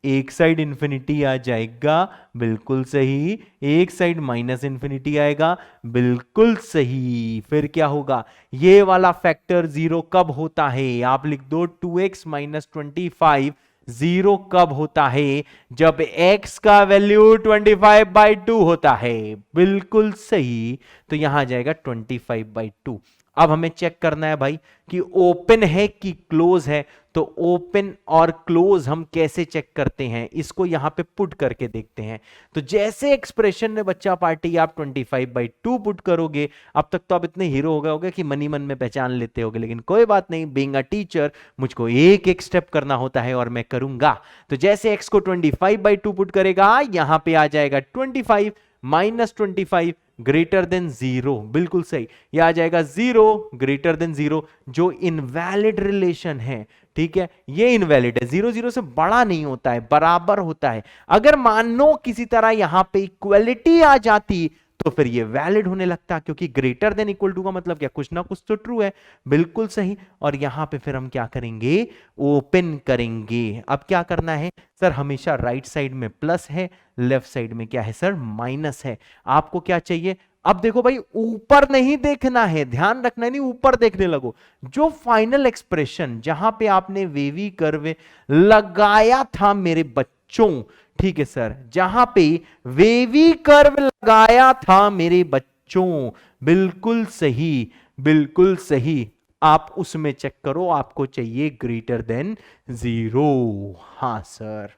एक साइड इंफिनिटी आ जाएगा। बिल्कुल सही। एक साइड माइनस इंफिनिटी आएगा। बिल्कुल सही। फिर क्या होगा, ये वाला फैक्टर जीरो कब होता है, आप लिख दो 2x माइनस 25 जीरो कब होता है, जब x का वैल्यू 25/2 होता है। बिल्कुल सही। तो यहां आ जाएगा 25/2। अब हमें चेक करना है भाई कि ओपन है कि क्लोज है। तो ओपन और क्लोज हम कैसे चेक करते हैं, इसको यहां पे पुट करके देखते हैं। तो जैसे एक्सप्रेशन में बच्चा पार्टी आप 25/2 पुट करोगे, अब तक तो आप इतने हीरो हो गए होगे कि मनी मन में पहचान लेते होगे, लेकिन कोई बात नहीं, बीइंग अ टीचर मुझको एक एक स्टेप करना होता है और मैं करूंगा। तो जैसे x को 25/2 पुट करेगा, यहां पे आ जाएगा 25 माइनस 25 ग्रेटर देन 0। बिल्कुल सही। यह आ जाएगा 0 ग्रेटर देन 0, जो इनवैलिड रिलेशन है। ठीक है, ये इनवैलिड है। 0 0 से बड़ा नहीं होता है, बराबर होता है। अगर मान लो किसी तरह यहां पे इक्वलिटी आ जाती तो फिर ये वैलिड होने लगता, क्योंकि ग्रेटर देन इक्वल टू का मतलब क्या, कुछ ना कुछ तो ट्रू है। बिल्कुल सही। और यहां पे फिर हम क्या करेंगे, ओपन करेंगे। अब क्या करना है सर, हमेशा राइट साइड में प्लस है, लेफ्ट साइड में क्या है सर, माइनस है। आपको क्या चाहिए, अब देखो भाई, ऊपर नहीं देखना है, ध्यान रखना, नहीं ऊपर देखने लगो। जो फाइनल एक्सप्रेशन जहां पे आपने वेवी कर्व लगाया था मेरे बच्चों, ठीक है सर, जहां पे वेवी कर्व लगाया था मेरे बच्चों, बिल्कुल सही, बिल्कुल सही। आप उसमें चेक करो, आपको चाहिए ग्रेटर देन 0। हां सर,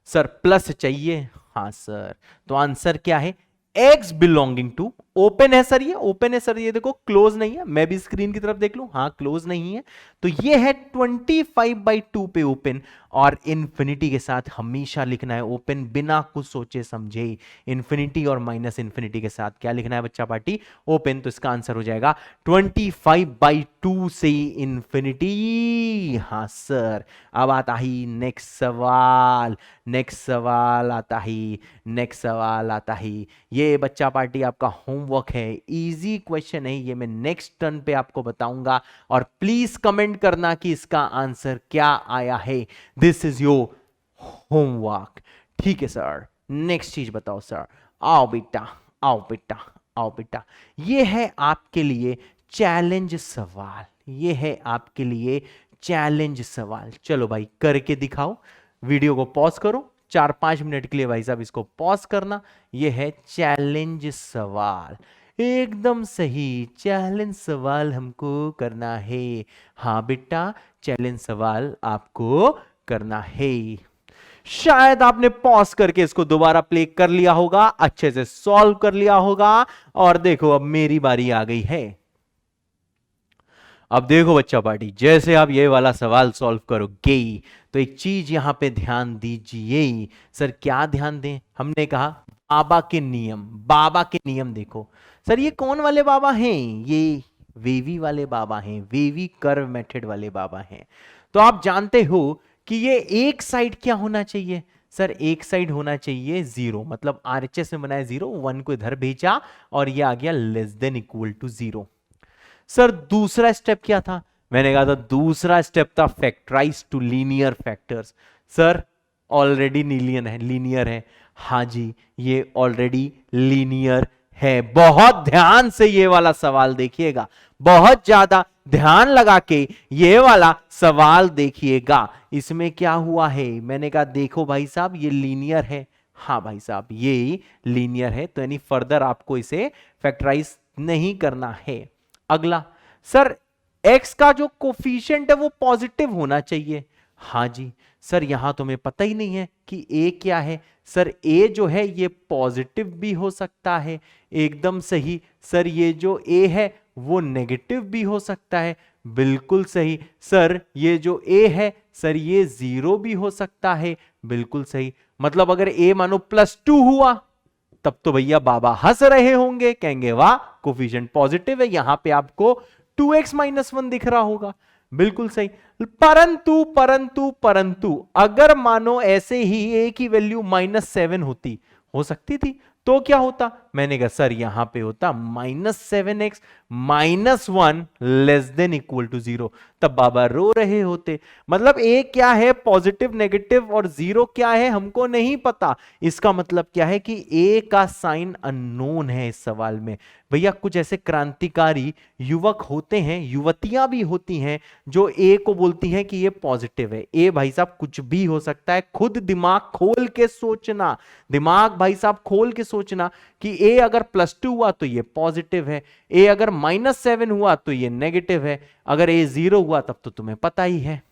सर प्लस चाहिए। हां सर, तो आंसर क्या है, x बिलोंगिंग टू, ओपन है सर, ये ओपन है सर, ये देखो क्लोज नहीं है। मैं भी स्क्रीन की तरफ देख लूं, हाँ क्लोज नहीं है। तो ये है 25/2 पे ओपन। और इंफिनिटी के साथ हमेशा लिखना है ओपन, बिना कुछ सोचे समझे। इंफिनिटी और माइनस इंफिनिटी के साथ क्या लिखना है बच्चा पार्टी, ओपन। तो इसका आंसर हो जाएगा 25/2 से इंफिनिटी। हाँ सर। अब आता ही नेक्स्ट सवाल, नेक्स्ट सवाल आता ही, नेक्स्ट सवाल आता ही। ये बच्चा पार्टी आपका होमवर्क है, इजी क्वेश्चन है ये, मैं नेक्स्ट टर्न पे आपको बताऊंगा। और प्लीज कमेंट करना कि इसका आंसर क्या आया है। This is your homework. ठीक है सर, नेक्स्ट चीज बताओ सर। आओ बेटा, आओ बेटा, आओ बेटा। ये है आपके लिए चैलेंज सवाल, ये है आपके लिए चैलेंज सवाल। चलो भाई करके दिखाओ। वीडियो को पॉज करो 4-5 मिनट के लिए, भाई साहब इसको पॉज करना। यह है चैलेंज सवाल, एकदम सही चैलेंज सवाल हमको करना है। हाँ बेटा, चैलेंज सवाल आपको करना है। शायद आपने पॉज करके इसको दोबारा प्ले कर लिया होगा, अच्छे से सॉल्व कर लिया होगा। और देखो अब मेरी बारी आ गई है। अब देखो बच्चा पार्टी, जैसे आप ये वाला सवाल सॉल्व करोगे तो एक चीज यहां पे ध्यान दीजिए। सर क्या ध्यान दें, हमने कहा बाबा के नियम, बाबा के नियम देखो। सर ये कौन वाले बाबा हैं, ये वेवी वाले बाबा हैं, वेवी कर्व मेथड वाले बाबा हैं। तो आप जानते हो कि ये एक साइड क्या होना चाहिए सर, एक साइड होना चाहिए 0, मतलब आरएचएस में बनाया 0, 1 को इधर भेजा और ये आ गया less than equal to 0। Sir दूसरा स्टेप क्या था, मैंने कहा था दूसरा स्टेप था factorise to linear factors. Sir already linear है। हाँ जी, ये ऑलरेडी लीनियर है। बहुत ध्यान से ये वाला सवाल देखिएगा, बहुत ज्यादा ध्यान लगा के ये वाला सवाल देखिएगा। इसमें क्या हुआ है, मैंने कहा देखो भाई साहब ये लीनियर है। हाँ भाई साहब ये लीनियर है, तो यानी फर्दर आपको इसे फैक्टराइज नहीं करना है। अगला, सर x का जो कोफिशिएंट है वो पॉजिटिव होना चाहिए। हाँ जी सर, यहां तो हमें पता ही नहीं है कि a क्या है। सर a जो है ये पॉजिटिव भी हो सकता है, एकदम सही। सर ये जो a है वो नेगेटिव भी हो सकता है, बिल्कुल सही। सर ये जो a है सर ये 0 भी हो सकता है, बिल्कुल सही। मतलब अगर a मानो +2 हुआ तब तो भैया बाबा हंस रहे होंगे, कहेंगे वाह कोफिशिएंट पॉजिटिव है, यहां पे आपको 2x - 1 दिख रहा होगा। बिल्कुल सही। परंतु परंतु परंतु अगर मानो ऐसे ही a की वैल्यू -7 होती, हो सकती थी, तो क्या होता? मैंने कहा सर यहां पे होता -7x -1 < 0, तब बाबा रो रहे होते। मतलब ए क्या है, पॉजिटिव नेगेटिव, और जीरो क्या है हमको नहीं पता। इसका मतलब क्या है कि ए का साइन अननोन है इस सवाल में। भैया कुछ ऐसे क्रांतिकारी युवक होते हैं, युवतियां भी होती हैं, जो ए को बोलती हैं कि ये पॉजिटिव है। ए भाई साहब कुछ भी हो सकता है, खुद दिमाग खोल के सोचना, दिमाग भाई साहब खोल के सोचना कि ए अगर +2 हुआ तो ये पॉजिटिव है, ए अगर -7 हुआ तो ये नेगेटिव है, अगर ए 0 हुआ तब तो तुम्हें पता ही है।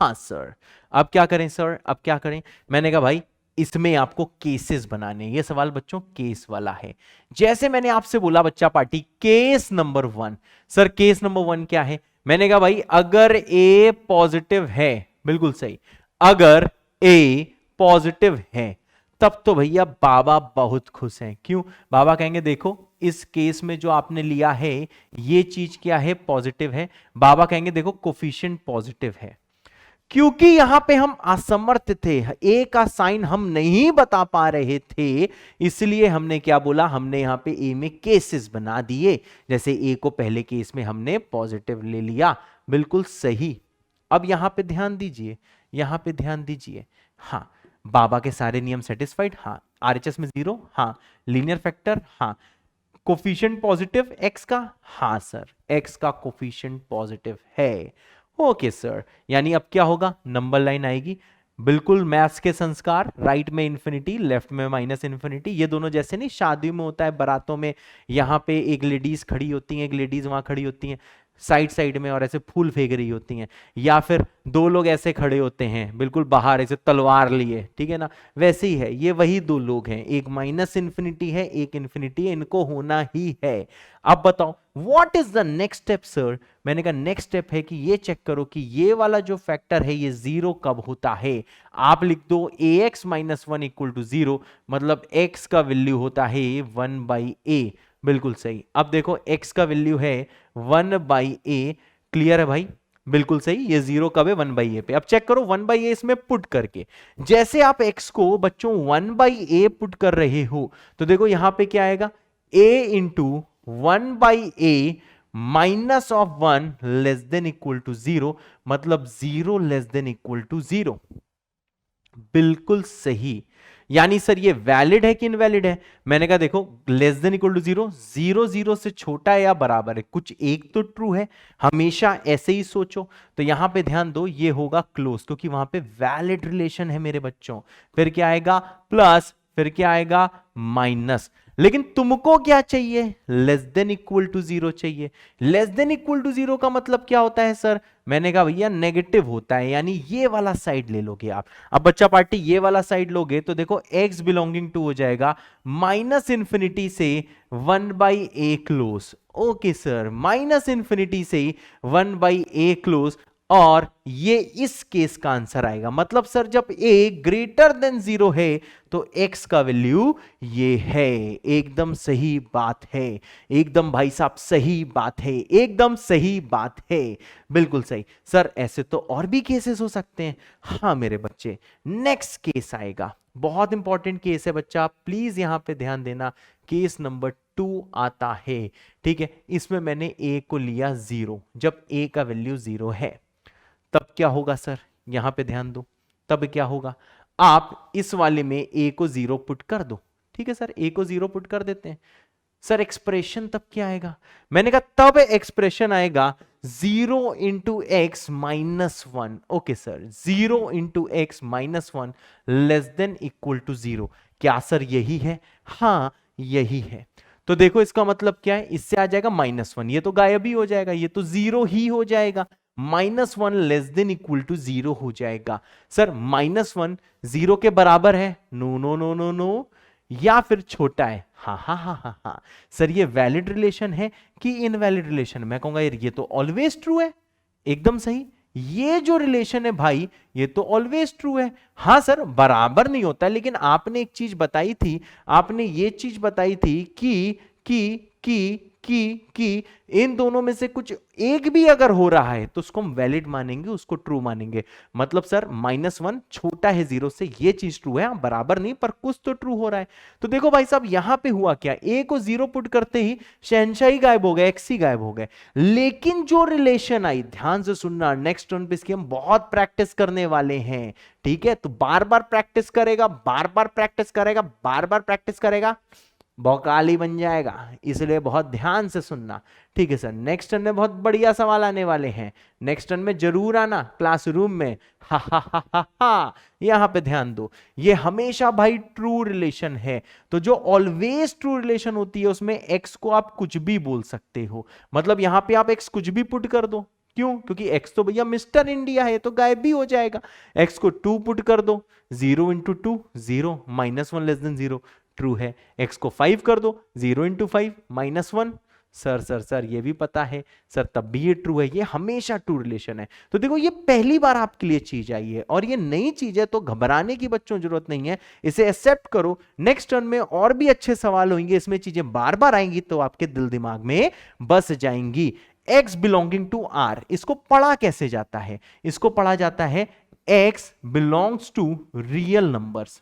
हाँ सर, अब क्या करें सर, अब क्या करें? मैंने कहा भाई इसमें आपको केसेस बनाने, ये सवाल बच्चों केस वाला है। जैसे मैंने आपसे बोला बच्चा party, case number 1। Sir case number 1 क्या है? मैंने कहा भाई अगर ए पॉजिटिव है, बिल्कुल सही, अगर ए पॉजिटिव है तब तो भैया बाबा बहुत खुश हैं। क्यों? बाबा कहेंगे देखो इस केस में जो आपने लिया है ये चीज क्या है, पॉजिटिव है। बाबा कहेंगे देखो कोफिशिएंट पॉजिटिव है। क्योंकि यहां पे हम असमर्थ थे, ए का साइन हम नहीं बता पा रहे थे, इसलिए हमने क्या बोला, हमने यहां पे ए में केसेस बना दिए। जैसे ए को पहले केस में हमने पॉजिटिव ले लिया, बिल्कुल सही। अब यहां पे ध्यान दीजिए, यहां पे ध्यान दीजिए। हाँ, बाबा के सारे नियम सेटिस्फाइड, हाँ। आरएचएस में 0, हाँ। लीनियर फैक्टर, हाँ। कोफिशिएंट पॉजिटिव एक्स का, हाँ सर, एक्स का कोफिशिएंट पॉजिटिव है। ओके सर, यानी अब क्या होगा, नंबर लाइन आएगी। बिल्कुल मैथ्स के संस्कार, राइट में इंफिनिटी, लेफ्ट में -इन्फिनिटी। ये दोनों जैसे नहीं शादियों में होता है, बारातों में यहां पे एक लेडीज खड़ी होती हैं, एक लेडीज वहां खड़ी होती हैं साइड साइड में, और ऐसे फूल फेंक रही होती हैं, या फिर दो लोग ऐसे खड़े होते हैं बिल्कुल बाहर ऐसे तलवार लिए, ठीक है ना, वैसे ही है। ये वही दो लोग हैं, एक -इन्फिनिटी है, एक इन्फिनिटी है, इनको होना ही है। अब बताओ what is the next step sir? मैंने कहा नेक्स्ट स्टेप है कि ये चेक करो कि ये वाला जो फैक्टर है ये 0 कब होता है। आप लिख दो ax - 1 = 0, मतलब x का वैल्यू होता है 1/a। बिल्कुल सही। अब देखो x का वैल्यू है 1/a, क्लियर है भाई? बिल्कुल सही। ये 0 कब है, 1/a पे। अब चेक करो 1/a इसमें पुट करके, जैसे आप x को बच्चों 1/a पुट कर रहे हो तो देखो यहां पे क्या आएगा, a × 1/a -1 < 0, मतलब 0 < 0। बिल्कुल सही। यानी सर ये वैलिड है कि इनवैलिड है? मैंने कहा देखो < 0, 0 0 से छोटा है या बराबर है, कुछ एक तो ट्रू है, हमेशा ऐसे ही सोचो। तो यहां पे ध्यान दो, ये होगा क्लोज, क्योंकि वहां पे वैलिड रिलेशन है मेरे बच्चों। फिर क्या आएगा, प्लस, फिर क्या आएगा, माइनस। लेकिन तुमको क्या चाहिए, < 0 चाहिए। < 0 का मतलब क्या होता है सर? मैंने कहा भैया नेगेटिव होता है, यानी ये वाला साइड ले लोगे आप। अब बच्चा पार्टी ये वाला साइड लोगे तो देखो x बिलोंगिंग टू हो जाएगा -इन्फिनिटी से 1/a close. Okay sir, -infinity से 1/a क्लोज, और ये इस केस का आंसर आएगा। मतलब सर जब a > 0 है तो x का वैल्यू ये है। एकदम सही बात है, एकदम भाई साहब सही बात है, एकदम सही बात है, बिल्कुल सही। सर ऐसे तो और भी केसेस हो सकते हैं। हाँ मेरे बच्चे, नेक्स्ट केस आएगा, बहुत इंपॉर्टेंट केस है बच्चा, प्लीज यहां पे ध्यान देना। केस नंबर 2 आता है, ठीक है। इसमें मैंने a को लिया 0, जब a का वैल्यू 0 है तब क्या होगा सर? यहां पे ध्यान दो, तब क्या होगा, आप इस वाले में a को 0 पुट कर दो, ठीक है सर, a को 0 पुट कर देते हैं। सर एक्सप्रेशन तब क्या आएगा? मैंने कहा तब एक्सप्रेशन आएगा 0 × x - 1। Okay sir, 0 × x - 1 < 0। क्या सर यही है? हाँ यही है। तो देखो इसका मतलब क्या है, इससे आ जाएगा -1, ये तो गायब ही हो जाएगा, ये तो 0 ही हो जाएगा। -1 < 0 हो जाएगा। सर -1 0 के बराबर है? No no no no no, या फिर छोटा है? हाँ हाँ हाँ हाँ हाँ। सर ये वैलिड रिलेशन है कि इनवैलिड रिलेशन? मैं कहूंगा यार ये तो ऑलवेज ट्रू है, एकदम सही। ये जो रिलेशन है भाई ये तो ऑलवेज ट्रू है। हाँ सर बराबर नहीं होता है, लेकिन आपने एक चीज बताई थी, आपने ये चीज बताई थी कि इन दोनों में से कुछ एक भी अगर हो रहा है तो उसको हम वैलिड मानेंगे, उसको ट्रू मानेंगे। मतलब सर -1 छोटा है 0 से, ये चीज ट्रू है, बराबर नहीं पर कुछ तो ट्रू हो रहा है। तो देखो भाई साहब यहां पे हुआ क्या, ए को 0 पुट करते ही शहंशाही गायब हो गए, एक्स ही गायब हो गए। लेकिन जो रिलेशन आई, ध्यान से सुनना, नेक्स्ट टर्न पे इसकी हम बहुत प्रैक्टिस करने वाले हैं, ठीक है। तो बार बार प्रैक्टिस करेगा, बार बार प्रैक्टिस करेगा, बार बार प्रैक्टिस करेगा, भौकाली बन जाएगा, इसलिए बहुत ध्यान से सुनना, ठीक है सर। नेक्स्ट टर्न में बहुत बढ़िया सवाल आने वाले हैं, नेक्स्ट टर्न में जरूर आना क्लासरूम में, हा हा हा हा हा। यहां पे ध्यान दो, ये हमेशा भाई ट्रू रिलेशन है। तो जो ऑलवेज ट्रू रिलेशन होती है उसमें एक्स को आप कुछ भी बोल सकते हो, मतलब यहां पे आप एक्स कुछ भी पुट कर दो, क्यों, क्योंकि एक्स तो भैया मिस्टर इंडिया है तो गायब भी हो जाएगा। एक्स को 2 पुट कर दो, 0 इंटू 2 0, -1 लेस देन 0 ट्रू है। एक्स को 5 कर दो, 0 इंटू 5 -1, सर ये भी पता है सर, तब भी ये ट्रू है, ये हमेशा ट्रू रिलेशन है। तो देखो ये पहली बार आपके लिए चीज आई है और ये नई चीज है, तो घबराने की बच्चों जरूरत नहीं है, इसे एक्सेप्ट करो। नेक्स्ट टर्न में और भी अच्छे सवाल होंगे, इसमें चीजें बार बार आएंगी तो आपके दिल दिमाग में बस जाएंगी। x बिलोंगिंग टू r, इसको पढ़ा कैसे जाता है, इसको पढ़ा जाता है x belongs to real numbers.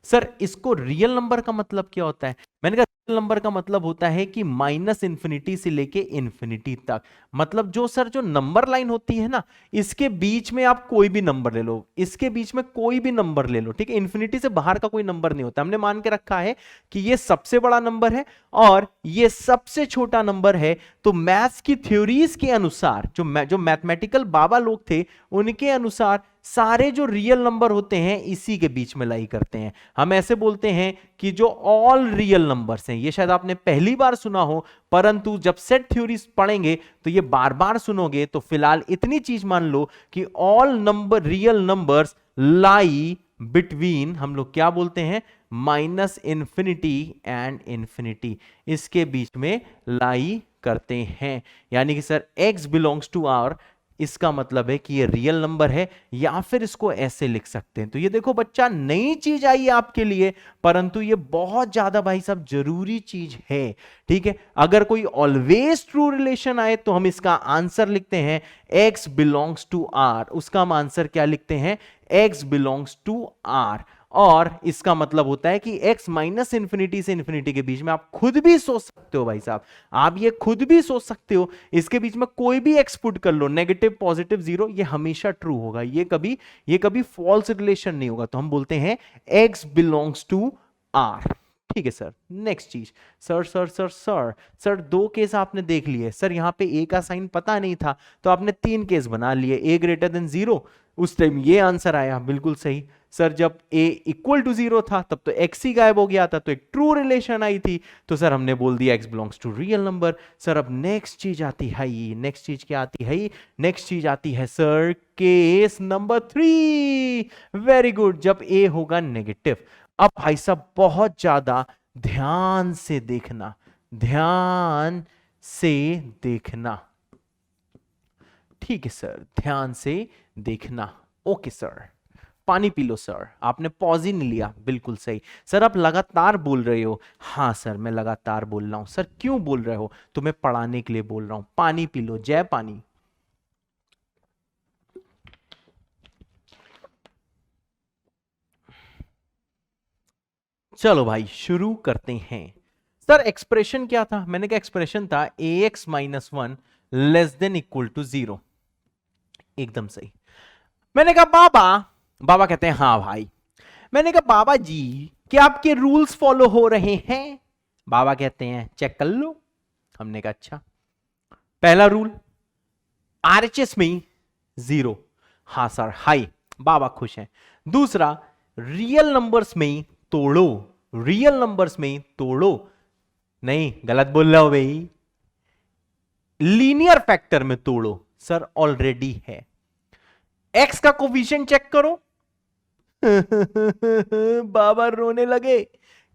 Sir इसको रियल नंबर का मतलब क्या होता है, मैंने कहा रियल नंबर का मतलब होता है कि -इन्फिनिटी से लेके इन्फिनिटी तक, मतलब जो सर जो नंबर लाइन होती है ना, इसके बीच में आप कोई भी नंबर ले लो, इसके बीच में कोई भी नंबर ले लो, ठीक है। इन्फिनिटी से बाहर का कोई नंबर नहीं होता, हमने मान के रखा है कि ये सबसे बड़ा नंबर है और ये सबसे छोटा नंबर है। तो मैथ्स की थ्योरीज के अनुसार, जो मैथमेटिकल बाबा लोग थे उनके अनुसार सारे जो रियल नंबर होते हैं इसी के बीच में लाई करते हैं। हम ऐसे बोलते हैं कि जो ऑल रियल नंबर्स हैं, ये शायद आपने पहली बार सुना हो, परंतु जब सेट थ्योरीज पढ़ेंगे तो ये बार बार सुनोगे। तो फिलहाल इतनी चीज मान लो कि all number real numbers lie between, हम लोग क्या बोलते हैं, -इन्फिनिटी एंड इन्फिनिटी, इसके बीच में लाई करते हैं। यानी कि sir x belongs to r, इसका मतलब है कि ये रियल नंबर है, या फिर इसको ऐसे लिख सकते हैं। तो ये देखो बच्चा नई चीज आई है आपके लिए, परंतु ये बहुत ज्यादा भाई साहब जरूरी चीज है, ठीक है। अगर कोई ऑलवेज ट्रू रिलेशन आए तो हम इसका आंसर लिखते हैं x बिलोंग्स टू r, उसका हम आंसर क्या लिखते हैं, x बिलोंग्स टू r। और इसका मतलब होता है कि x -इन्फिनिटी से इन्फिनिटी के बीच में आप खुद भी सोच सकते हो भाई साहब, आप ये खुद भी सोच सकते हो, इसके बीच में कोई भी x पुट कर लो, नेगेटिव पॉजिटिव 0, ये हमेशा ट्रू होगा, ये कभी फॉल्स रिलेशन नहीं होगा। तो हम बोलते हैं x बिलोंग्स टू r, ठीक है सर। नेक्स्ट चीज, सर 2 केस आपने देख लिए, सर यहां पे a का साइन पता नहीं था तो आपने 3 केस बना लिए, a ग्रेटर देन 0, उस टाइम ये आंसर आया, बिल्कुल सही। सर जब a इक्वल टू 0 था तब तो x ही गायब हो गया था, तो एक ट्रू रिलेशन आई थी, तो सर हमने बोल दिया x belongs to real number. Sir अब नेक्स्ट चीज आती है, नेक्स्ट चीज क्या आती है, नेक्स्ट चीज आती है sir case number 3। Very good, जब a होगा नेगेटिव। अब भाई साहब बहुत ज्यादा ध्यान से देखना, ध्यान से देखना, ठीक है सर, ध्यान से देखना। ओके सर, पानी पी लो सर, आपने पॉज ही नहीं लिया, बिल्कुल सही। सर आप लगातार बोल रहे हो, हाँ सर मैं लगातार बोल रहा हूं। सर क्यों बोल रहे हो, तुम्हें पढ़ाने के लिए बोल रहा हूं, पानी पी लो, जय पानी। चलो भाई शुरू करते हैं। सर एक्सप्रेशन क्या था, मैंने कहा एक्सप्रेशन था ax -1 less than equal to 0, एकदम सही। मैंने कहा बाबा कहते हैं हाँ भाई। मैंने कहा बाबा जी क्या आपके रूल्स फॉलो हो रहे हैं, बाबा कहते हैं चेक कर लो। हमने कहा अच्छा, पहला रूल आरएचएस में 0, हाँ सर हाई, बाबा खुश हैं। दूसरा रियल नंबर्स में तोड़ो, रियल नंबर्स में तोड़ो, नहीं गलत बोल रहे हो भाई, लीनियर फैक्टर में तोड़ो, सर ऑलरेडी है। एक्स का कोफिशिएंट चेक करो बाबा रोने लगे।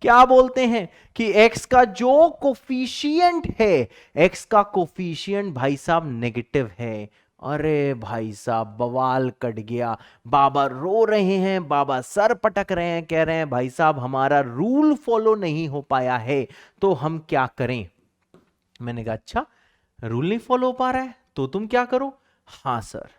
क्या बोलते हैं कि एक्स का जो कोफिशिएंट है, एक्स का कोफिशिएंट भाई साहब नेगेटिव है, अरे भाई साहब बवाल कट गया। बाबा रो रहे हैं, बाबा सर पटक रहे हैं, कह रहे हैं भाई साहब हमारा रूल फॉलो नहीं हो पाया है, तो हम क्या करें। मैंने कहा अच्छा, रूल नहीं फॉलो हो पा रहा है तो तुम क्या करो। हाँ सर।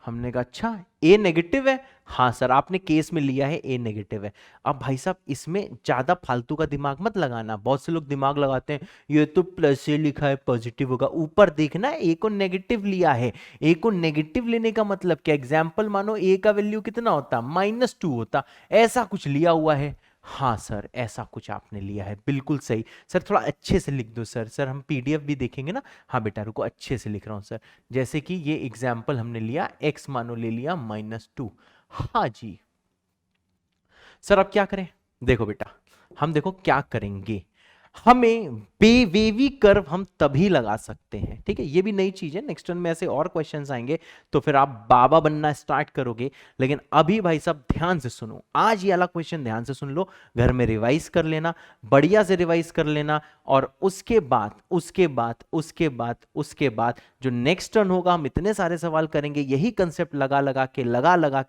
हमने कहा अच्छा, ए नेगेटिव है। हाँ सर, आपने केस में लिया है ए नेगेटिव है। अब भाई साहब इसमें ज्यादा फालतू का दिमाग मत लगाना। बहुत से लोग दिमाग लगाते हैं, ये तो प्लस से लिखा है पॉजिटिव होगा, ऊपर देखना ए को नेगेटिव लिया है। ए को नेगेटिव लेने का मतलब क्या, एग्जाम्पल मानो ए का वैल्यू कितना होता, -2 होता, ऐसा कुछ लिया हुआ है। हाँ सर, ऐसा कुछ आपने लिया है, बिल्कुल सही। सर थोड़ा अच्छे से लिख दो सर। सर हम पीडीएफ भी देखेंगे ना। हाँ बेटा रुको, अच्छे से लिख रहा हूं सर। जैसे कि ये एग्जाम्पल हमने लिया, x मानो ले लिया -2। हाँ जी सर, अब क्या करें। देखो बेटा, हम देखो क्या करेंगे, हमें बेवेवी कर्व हम तभी लगा सकते हैं, ठीक है। ये भी नई चीज है, नेक्स्ट टर्न में ऐसे और क्वेश्चंस आएंगे तो फिर आप बाबा बनना स्टार्ट करोगे। लेकिन अभी भाई साहब ध्यान से सुनो, आज ये वाला क्वेश्चन ध्यान से सुन लो, घर में रिवाइज कर लेना, बढ़िया से रिवाइज कर लेना। और उसके बाद जो नेक्स्ट टर्न होगा हम इतने सारे सवाल करेंगे, यही कंसेप्ट लगा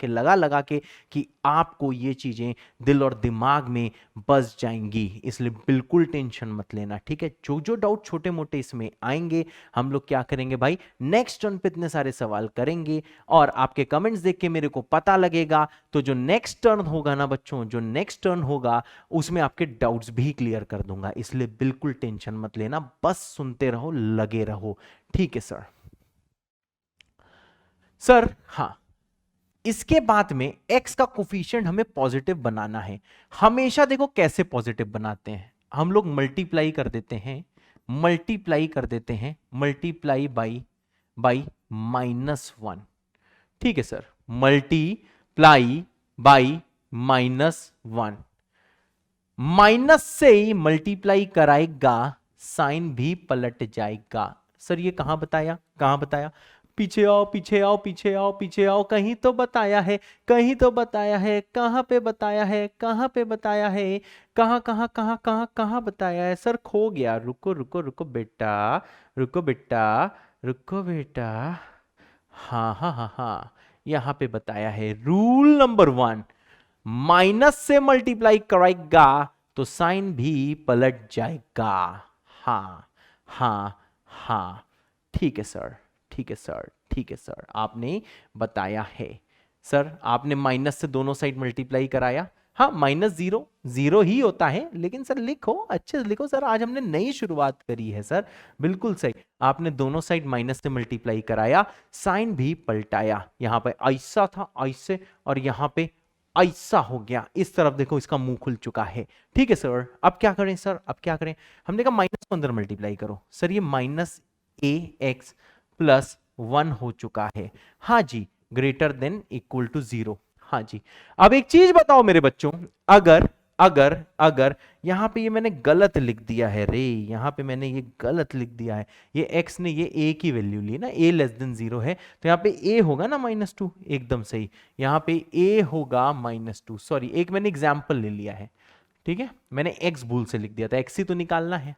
के कि आपको ये चीजें दिल और दिमाग में बस जाएंगी। इसलिए बिल्कुल टेंशन मत लेना, ठीक है। जो जो डाउट छोटे मोटे इसमें आएंगे, हम लोग क्या करेंगे भाई, नेक्स्ट टर्न पे इतने सारे सवाल करेंगे और आपके कमेंट्स देख के मेरे को पता लगेगा। तो जो नेक्स्ट टर्न होगा ना बच्चों, जो नेक्स्ट टर्न होगा उसमें आपके डाउट्स भी क्लियर कर दूंगा। इसलिए बिल्कुल टेंशन मत लेना, बस सुनते रहो, लगे रहो, ठीक है सर। सर हाँ, इसके बाद में x का कोफिशिएंट हमें पॉजिटिव बनाना है। हमेशा देखो कैसे पॉजिटिव बनाते हैं, हम लोग मल्टीप्लाई कर देते हैं, मल्टीप्लाई बाई -1, ठीक है सर। मल्टीप्लाई बाई -1, माइनस से ही मल्टीप्लाई कराएगा, साइन भी पलट जाएगा। सर ये कहां बताया, कहां बताया, पीछे आओ पीछे आओ पीछे आओ पीछे आओ, कहीं तो बताया है, कहीं तो बताया है, कहां पे बताया है, कहां पे बताया है, कहां कहां कहां कहां कहां बताया है। सर खो गया, रुको रुको रुको बेटा, रुको बेटा, रुको बेटा। हाँ हाँ हाँ हाँ, यहां पे बताया है, रूल नंबर 1, माइनस से मल्टीप्लाई कराएगा तो साइन भी पलट जाएगा। हाँ हाँ हाँ, ठीक है सर, ठीक है सर, ठीक है सर, आपने बताया है। सर आपने माइनस से दोनों साइड मल्टीप्लाई कराया, हाँ -0 0 ही होता है, लेकिन सर लिखो, अच्छे से लिखो सर, आज हमने नई शुरुआत करी है सर। बिल्कुल सही, आपने दोनों साइड माइनस से मल्टीप्लाई कराया, साइन भी पलटाया। यहां पे ऐसा था ऐसे, और यहां पे ऐसा हो गया, इस तरफ देखो इसका मुंह खुल चुका है, ठीक है सर। अब क्या करें सर, अब क्या करें, हमने कहा माइनस को अंदर मल्टीप्लाई करो। सर ये -ax+1 हो चुका है, हाँ जी, ग्रेटर देन इक्वल टू 0, हाँ जी। अब एक चीज बताओ मेरे बच्चों, अगर अगर अगर यहां पे ये मैंने गलत लिख दिया है रे, यहां पे मैंने ये गलत लिख दिया है, ये x ने ये a की वैल्यू ली ना, a लेस देन 0 है, तो यहाँ पे a होगा ना -2, एकदम सही, यहाँ पे a होगा -2। सॉरी, एक मैंने एग्जाम्पल ले लिया है, ठीक है, मैंने x भूल से लिख दिया था, x ही तो निकालना है।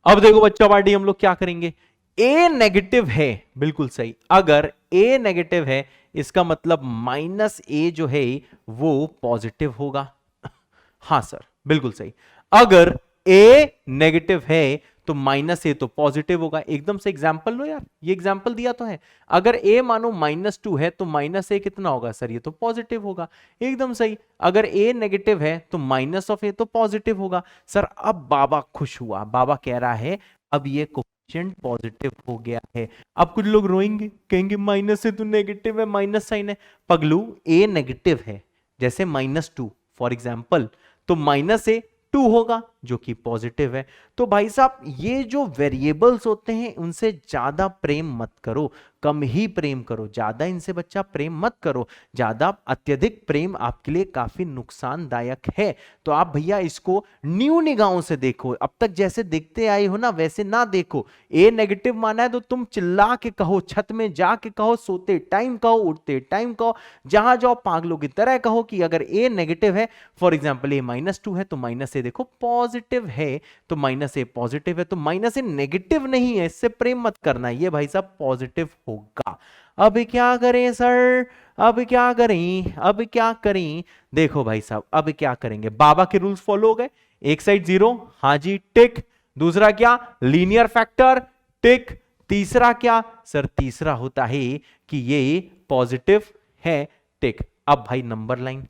अब देखो बच्चा पार्टी, हम लोग क्या करेंगे, a नेगेटिव है, बिल्कुल सही, अगर a नेगेटिव है इसका मतलब -a जो है वो पॉजिटिव होगा। हाँ सर, बिल्कुल सही, अगर a नेगेटिव है तो -a तो पॉजिटिव होगा, एकदम से एग्जाम्पल लो यार, ये एग्जाम्पल दिया तो है। अगर a मानो -2 है तो -a कितना होगा सर, ये तो पॉजिटिव होगा, एकदम सही। अगर a नेगेटिव है तो -a तो पॉजिटिव होगा। सर अब बाबा खुश हुआ, बाबा कह रहा है अब ये कोफिशिएंट पॉजिटिव हो गया है। अब कुछ लोग रोएंगे, कहेंगे माइनस से तो नेगेटिव है, माइनस साइन है। पगलू a नेगेटिव है, जैसे -2 फॉर एग्जाम्पल, तो -2 होगा जो कि पॉजिटिव है। तो भाई साहब ये जो वेरिएबल्स होते हैं उनसे ज्यादा प्रेम मत करो, कम ही प्रेम करो, ज्यादा इनसे बच्चा प्रेम मत करो, ज्यादा अत्यधिक प्रेम आपके लिए काफी नुकसानदायक है। तो आप भैया इसको न्यू निगाहों से देखो, अब तक जैसे देखते आए हो ना वैसे ना देखो। ए नेगेटिव माना है तो तुम चिल्ला के कहो, छत में जाके कहो, सोते टाइम कहो, उठते टाइम कहो, जहां जाओ पागलों की तरह कहो कि अगर ए नेगेटिव है, फॉर एग्जाम्पल ए -2 है तो -a देखो पॉजिटिव है तो माइनस ए पॉजिटिव है, तो माइनस ए नेगेटिव नहीं है, इससे प्रेम मत करना, ये भाई साहब पॉजिटिव होगा। अब क्या करें सर, अब क्या करें, अब क्या करें? देखो भाई साहब अब क्या करेंगे, बाबा के रूल्स फॉलो हो गए, एक साइड जीरो, हाँ जी टिक, दूसरा क्या लीनियर फैक्टर टिक, तीसरा क्या सर, तीसरा होता है कि ये पॉजिटिव है टिक। अब भाई नंबर लाइन,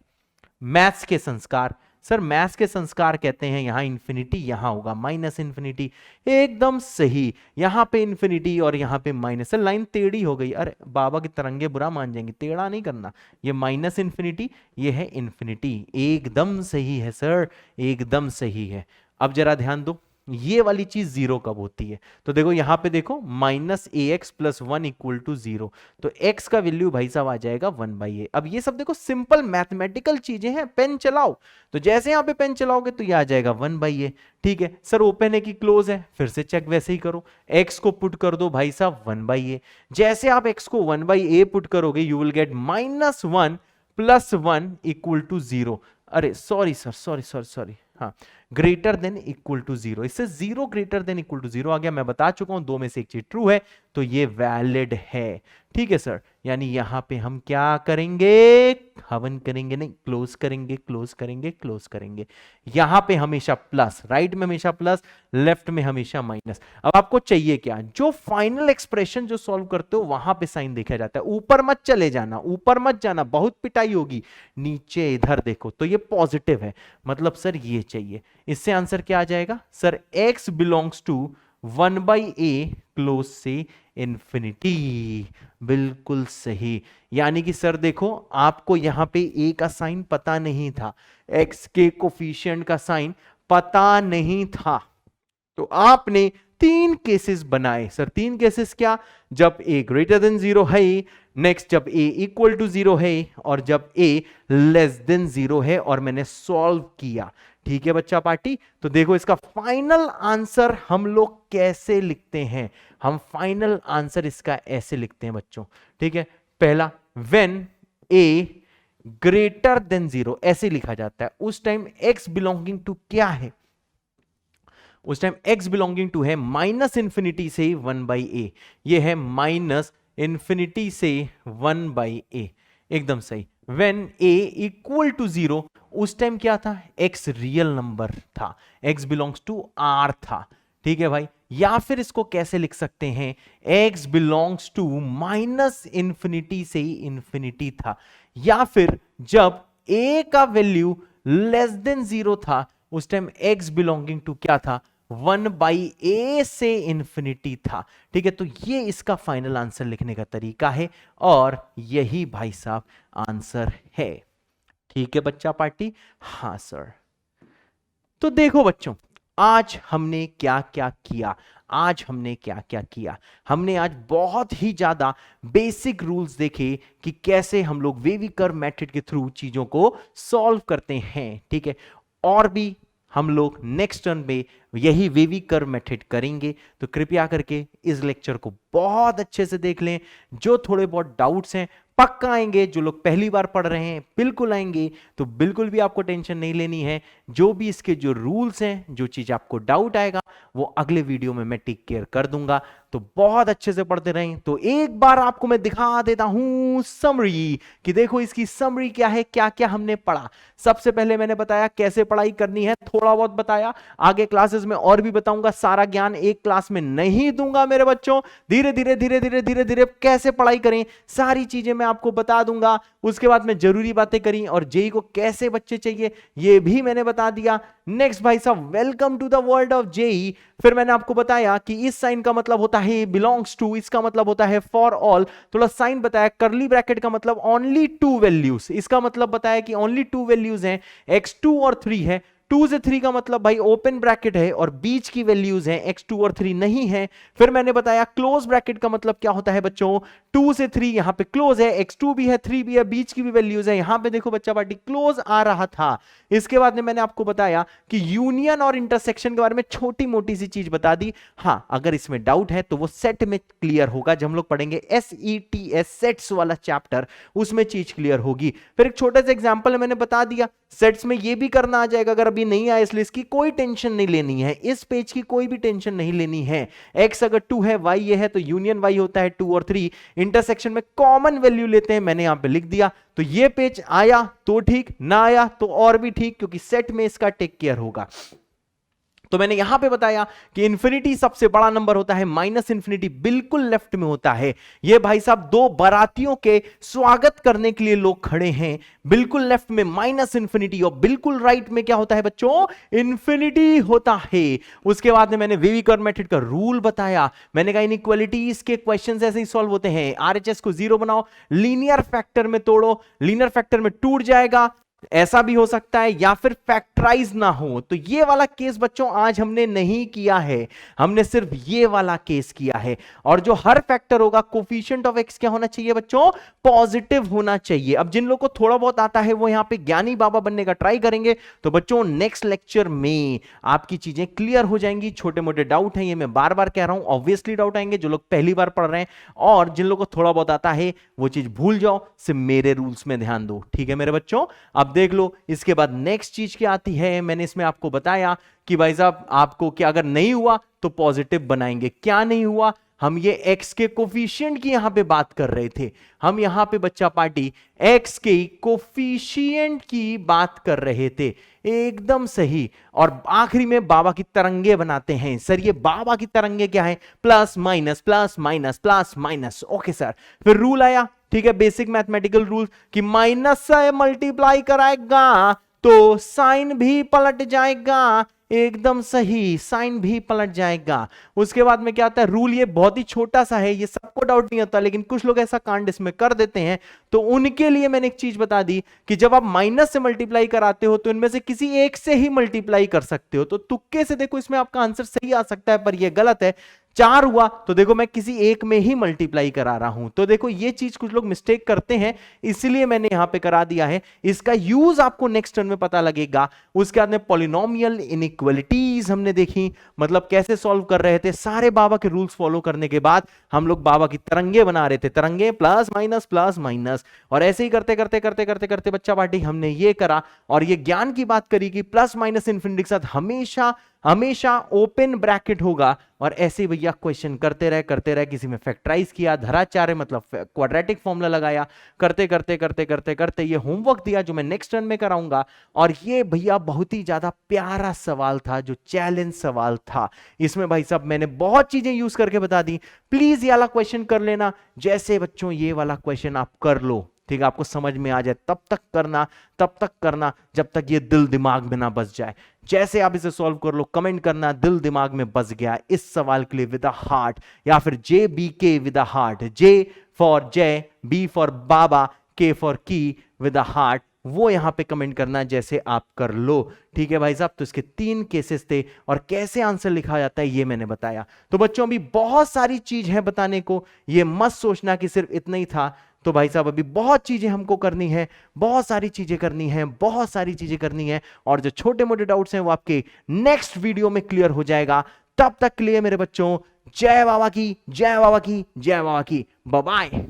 मैथ्स के संस्कार, सर मैथ्स के संस्कार कहते हैं यहां इंफिनिटी, यहां होगा माइनस इंफिनिटी, एकदम सही, यहां पे इंफिनिटी और यहां पे माइनस, लाइन टेढ़ी हो गई, अरे बाबा के तरंगे बुरा मान जाएंगे, टेढ़ा नहीं करना, ये माइनस इंफिनिटी, ये है इंफिनिटी, एकदम सही है सर, एकदम सही है। अब जरा ध्यान दो, ये वाली चीज जीरो कब होती है, तो देखो यहां पे देखो minus a x plus one equal to zero, तो x का वैल्यू भाई साहब आ जाएगा 1/a। अब ये सब देखो सिंपल मैथमेटिकल चीजें हैं, पेन चलाओ, तो जैसे यहां पे पेन चलाओगे तो ये आ जाएगा 1/a। ठीक है सर, ओपन है कि क्लोज है, फिर से चेक वैसे ही करो, x को पुट कर दो भाई साहब 1/a, जैसे आप x को 1/a पुट करोगे यू विल गेट -1 + 1 = 0। अरे sorry sir, sorry sorry sorry, हाँ greater than equal to zero, इससे zero greater than equal to zero आ गया, मैं बता चुका हूं दो में से एक चीज ट्रू है तो ये वैलिड है। ठीक है सर, यानी यहां पे हम क्या करेंगे, हवन करेंगे नहीं, क्लोज करेंगे, क्लोज करेंगे, क्लोज करेंगे, यहां पे हमेशा प्लस, राइट में हमेशा प्लस, लेफ्ट में हमेशा माइनस। अब आपको चाहिए क्या, जो फाइनल एक्सप्रेशन जो सॉल्व करते हो वहां पे साइन देखा जाता है, ऊपर मत चले जाना, ऊपर मत जाना, बहुत पिटाई होगी, नीचे इधर देखो, तो ये पॉजिटिव है, मतलब सर ये चाहिए, इससे आंसर क्या आ जाएगा sir, x belongs to 1/a close से इंफिनिटी, बिल्कुल सही। यानी कि सर देखो आपको यहां पे a का साइन पता नहीं था, x के कोफिशिएंट का साइन पता नहीं था, तो आपने तीन केसेस बनाए सर, तीन केसेस क्या, जब a ग्रेटर देन जीरो है, नेक्स्ट जब a इक्वल टू जीरो है, और जब a लेस देन जीरो है, और मैंने सॉल्व किया। ठीक है बच्चा पार्टी, तो देखो इसका फाइनल आंसर हम लोग कैसे लिखते हैं, हम फाइनल आंसर इसका ऐसे लिखते हैं बच्चों। ठीक है, पहला when a greater than zero ऐसे लिखा जाता है, उस टाइम x बिलोंगिंग टू क्या है, उस टाइम x बिलोंगिंग टू है माइनस इंफिनिटी से 1/a, ये है माइनस इंफिनिटी से 1/a, एकदम सही। When a equal to zero, उस टाइम क्या था, x रियल नंबर था, x बिलोंग्स टू r था। ठीक है भाई, या फिर इसको कैसे लिख सकते हैं, x belongs to minus infinity से इंफिनिटी था, या फिर जब a का वैल्यू लेस देन जीरो था, उस टाइम x बिलोंगिंग टू क्या था, 1/a से इंफिनिटी था। ठीक है, तो ये इसका फाइनल आंसर लिखने का तरीका है, और यही भाई साहब आंसर है। ठीक है बच्चा पार्टी, हाँ सर। तो देखो बच्चों, आज हमने क्या क्या किया, आज हमने क्या क्या किया, हमने आज बहुत ही ज्यादा बेसिक रूल्स देखे कि कैसे हम लोग वेवी कर्व मेथड के थ्रू चीजों को सॉल्व करते हैं। ठीक है, और भी हम लोग नेक्स्ट टर्न में यही वेवी कर्व मेथड करेंगे, तो कृपया करके इस लेक्चर को बहुत अच्छे से देख लें। जो थोड़े बहुत डाउट्स हैं पक्का आएंगे, जो लोग पहली बार पढ़ रहे हैं बिल्कुल आएंगे, तो बिल्कुल भी आपको टेंशन नहीं लेनी है। जो भी इसके जो रूल्स हैं, जो चीज आपको डाउट आएगा वो अगले वीडियो में मैं टेक केयर कर दूंगा, तो बहुत अच्छे से पढ़ते रहें। तो एक बार आपको मैं दिखा देता हूं समरी, कि देखो इसकी समरी क्या है, क्या क्या हमने पढ़ा। सबसे पहले मैंने बताया कैसे पढ़ाई करनी है, थोड़ा बहुत बताया, आगे क्लासेस में और भी बताऊंगा, सारा ज्ञान एक क्लास में नहीं दूंगा मेरे बच्चों, धीरे धीरे धीरे धीरे धीरे धीरे कैसे पढ़ाई करें सारी चीजें मैं आपको बता दूंगा। उसके बाद में जरूरी बातें करी, और जेई को कैसे बच्चे चाहिए ये भी मैंने बता दिया। नेक्स्ट भाई साहब, welcome to the world of JEE. फिर मैंने आपको बताया कि इस साइन का मतलब होता है बिलोंग्स टू, इसका मतलब होता है फॉर ऑल, थोड़ा साइन बताया, करली ब्रैकेट का मतलब ओनली टू वैल्यूज, इसका मतलब बताया कि ओनली टू वैल्यूज हैं, x2 और 3 है, 2 से 3 का मतलब भाई ओपन ब्रैकेट है और बीच की वैल्यूज हैं, x2 और 3 नहीं है। फिर मैंने बताया क्लोज ब्रैकेट का मतलब क्या होता है बच्चों, 2 से 3 यहां पे क्लोज है, x2 भी है, 3 भी है, बीच की भी वैल्यूज है, यहां पे देखो बच्चा पार्टी क्लोज आ रहा था। इसके बाद में मैंने आपको बताया कि यूनियन और इंटरसेक्शन के बारे में छोटी मोटी सी चीज बता दी। हां, अगर इसमें डाउट है तो वो सेट में क्लियर होगा, जब हम लोग पढ़ेंगे SETS सेट्स वाला चैप्टर, उसमें चीज क्लियर होगी। फिर एक छोटा सा एग्जांपल मैंने बता दिया, सेट्स में ये भी करना आ जाएगा अगर अभी नहीं आया, इसलिए इसकी कोई टेंशन नहीं लेनी है, इस पेज की कोई भी टेंशन नहीं लेनी है। x अगर 2 है, y ये है, तो यूनियन y होता है 2 और 3, इंटरसेक्शन में कॉमन वैल्यू लेते हैं, मैंने यहां पे लिख दिया। तो ये पेज आया तो ठीक, ना आया तो और भी ठीक, क्योंकि सेट में इसका टेक केयर होगा। तो मैंने यहां पे बताया कि इंफिनिटी सबसे बड़ा नंबर होता है, माइनस इंफिनिटी बिल्कुल लेफ्ट में होता है। ये भाई साहब दो बारातियों के स्वागत करने के लिए लोग खड़े हैं, बिल्कुल लेफ्ट में माइनस इंफिनिटी और बिल्कुल राइट में क्या होता है बच्चों, इंफिनिटी होता है। उसके बाद में मैंने वेवी कर्व मेथड का रूल बताया, मैंने कहा इनइक्वालिटीज के क्वेश्चंस ऐसे ही सॉल्व होते हैं, आरएचएस को 0 बनाओ, लीनियर फैक्टर में तोड़ो, लीनियर फैक्टर में टूट जाएगा, ऐसा भी हो सकता है, या फिर फैक्टराइज ना हो। तो ये वाला केस बच्चों आज हमने नहीं किया है, हमने सिर्फ ये वाला केस किया है। और जो हर फैक्टर होगा, कोफिशिएंट ऑफ एक्स क्या होना चाहिए बच्चों, पॉजिटिव होना चाहिए। अब जिन लोगों को थोड़ा बहुत आता है वो यहां पे ज्ञानी बाबा बनने का ट्राई करेंगे, तो बच्चों नेक्स्ट लेक्चर में आपकी चीजें क्लियर हो जाएंगी। छोटे मोटे डाउट हैं, ये मैं बार बार कह रहा हूं, ऑब्वियसली डाउट आएंगे जो लोग पहली बार पढ़ रहे हैं, और जिन लोगों को थोड़ा बहुत आता है वो चीज भूल जाओ, सिर्फ मेरे रूल्स में ध्यान दो, ठीक है मेरे बच्चों। अब देख लो इसके बाद नेक्स्ट चीज क्या आती है, मैंने इसमें आपको बताया कि भाई साहब आपको क्या अगर नहीं हुआ तो पॉजिटिव बनाएंगे। क्या नहीं हुआ, हम ये x के कोफिशिएंट की यहां पे बात कर रहे थे, हम यहां पे बच्चा पार्टी x के कोफिशिएंट की बात कर रहे थे, एकदम सही। और आखिरी में बाबा की तरंगे बनाते हैं। सर ये बाबा की तरंगे क्या है, plus minus plus minus plus minus, okay sir. फिर रूल आया, ठीक है, बेसिक मैथमेटिकल रूल कि माइनस से मल्टीप्लाई कराएगा तो साइन भी पलट जाएगा, एकदम सही, साइन भी पलट जाएगा। उसके बाद में क्या आता है रूल, ये बहुत ही छोटा सा है, ये सबको डाउट नहीं होता, लेकिन कुछ लोग ऐसा कांड इसमें कर देते हैं, तो उनके लिए मैंने एक चीज बता दी कि जब आप माइनस से मल्टीप्लाई कराते हो तो इनमें से किसी एक से ही मल्टीप्लाई कर सकते हो। तो तुक्के से देखो इसमें आपका आंसर सही आ सकता है, पर यह गलत है। 4 हुआ तो देखो मैं किसी एक में ही मल्टीप्लाई करा रहा हूं, तो देखो ये चीज कुछ लोग मिस्टेक करते हैं, इसलिए मैंने यहां पे करा दिया है। इसका यूज आपको नेक्स्ट टर्म में पता लगेगा। उसके बाद में पॉलिनोमियल इनइक्वालिटीज हमने देखी, मतलब कैसे सॉल्व कर रहे थे, सारे बाबा के रूल्स फॉलो करने के बाद हम लोग बाबा की तरंगे बना रहे थे, तरंगे प्लस माइनस, और ऐसे ही करते करते करते करते करते बच्चा पार्टी हमने ये करा, और ये ज्ञान की बात करी कि प्लस माइनस इनफिनिटी के साथ हमेशा हमेशा ओपन ब्रैकेट होगा, और ऐसे भैया क्वेश्चन करते रहे, किसी में फैक्टराइज किया, धराचार्य मतलब क्वाड्रेटिक फॉर्मूला लगाया, करते करते करते करते करते ये होमवर्क दिया जो मैं नेक्स्ट टर्न में कराऊंगा। और ये भैया बहुत ही ज्यादा प्यारा सवाल था, जो चैलेंज सवाल था, इसमें भाई साहब मैंने बहुत चीजें यूज करके बता दी। प्लीज ये वाला क्वेश्चन कर लेना, जैसे बच्चों ये वाला क्वेश्चन आप कर लो, ठीक है, आपको समझ में आ जाए, तब तक करना जब तक ये दिल दिमाग में ना बस जाए। जैसे आप इसे सॉल्व कर लो, कमेंट करना दिल दिमाग में बस गया इस सवाल के लिए विद अ हार्ट, या फिर JBK with a heart, J for जय, B for Baba, K for की विद अ हार्ट, वो यहां पे कमेंट करना जैसे आप कर लो, ठीक है भाई साहब। तो इसके 3 केसेस थे, और कैसे आंसर लिखा जाता है ये मैंने बताया। तो बच्चों अभी बहुत सारी चीज है बताने को, ये मत सोचना कि सिर्फ इतना ही था। तो भाई साहब अभी बहुत चीजें हमको करनी है, बहुत सारी चीजें करनी है, और जो छोटे मोटे डाउट्स हैं वो आपके नेक्स्ट वीडियो में क्लियर हो जाएगा। तब तक के लिए मेरे बच्चों, जय बाबा की, जय बाबा की, जय बाबा की, बाय बाय।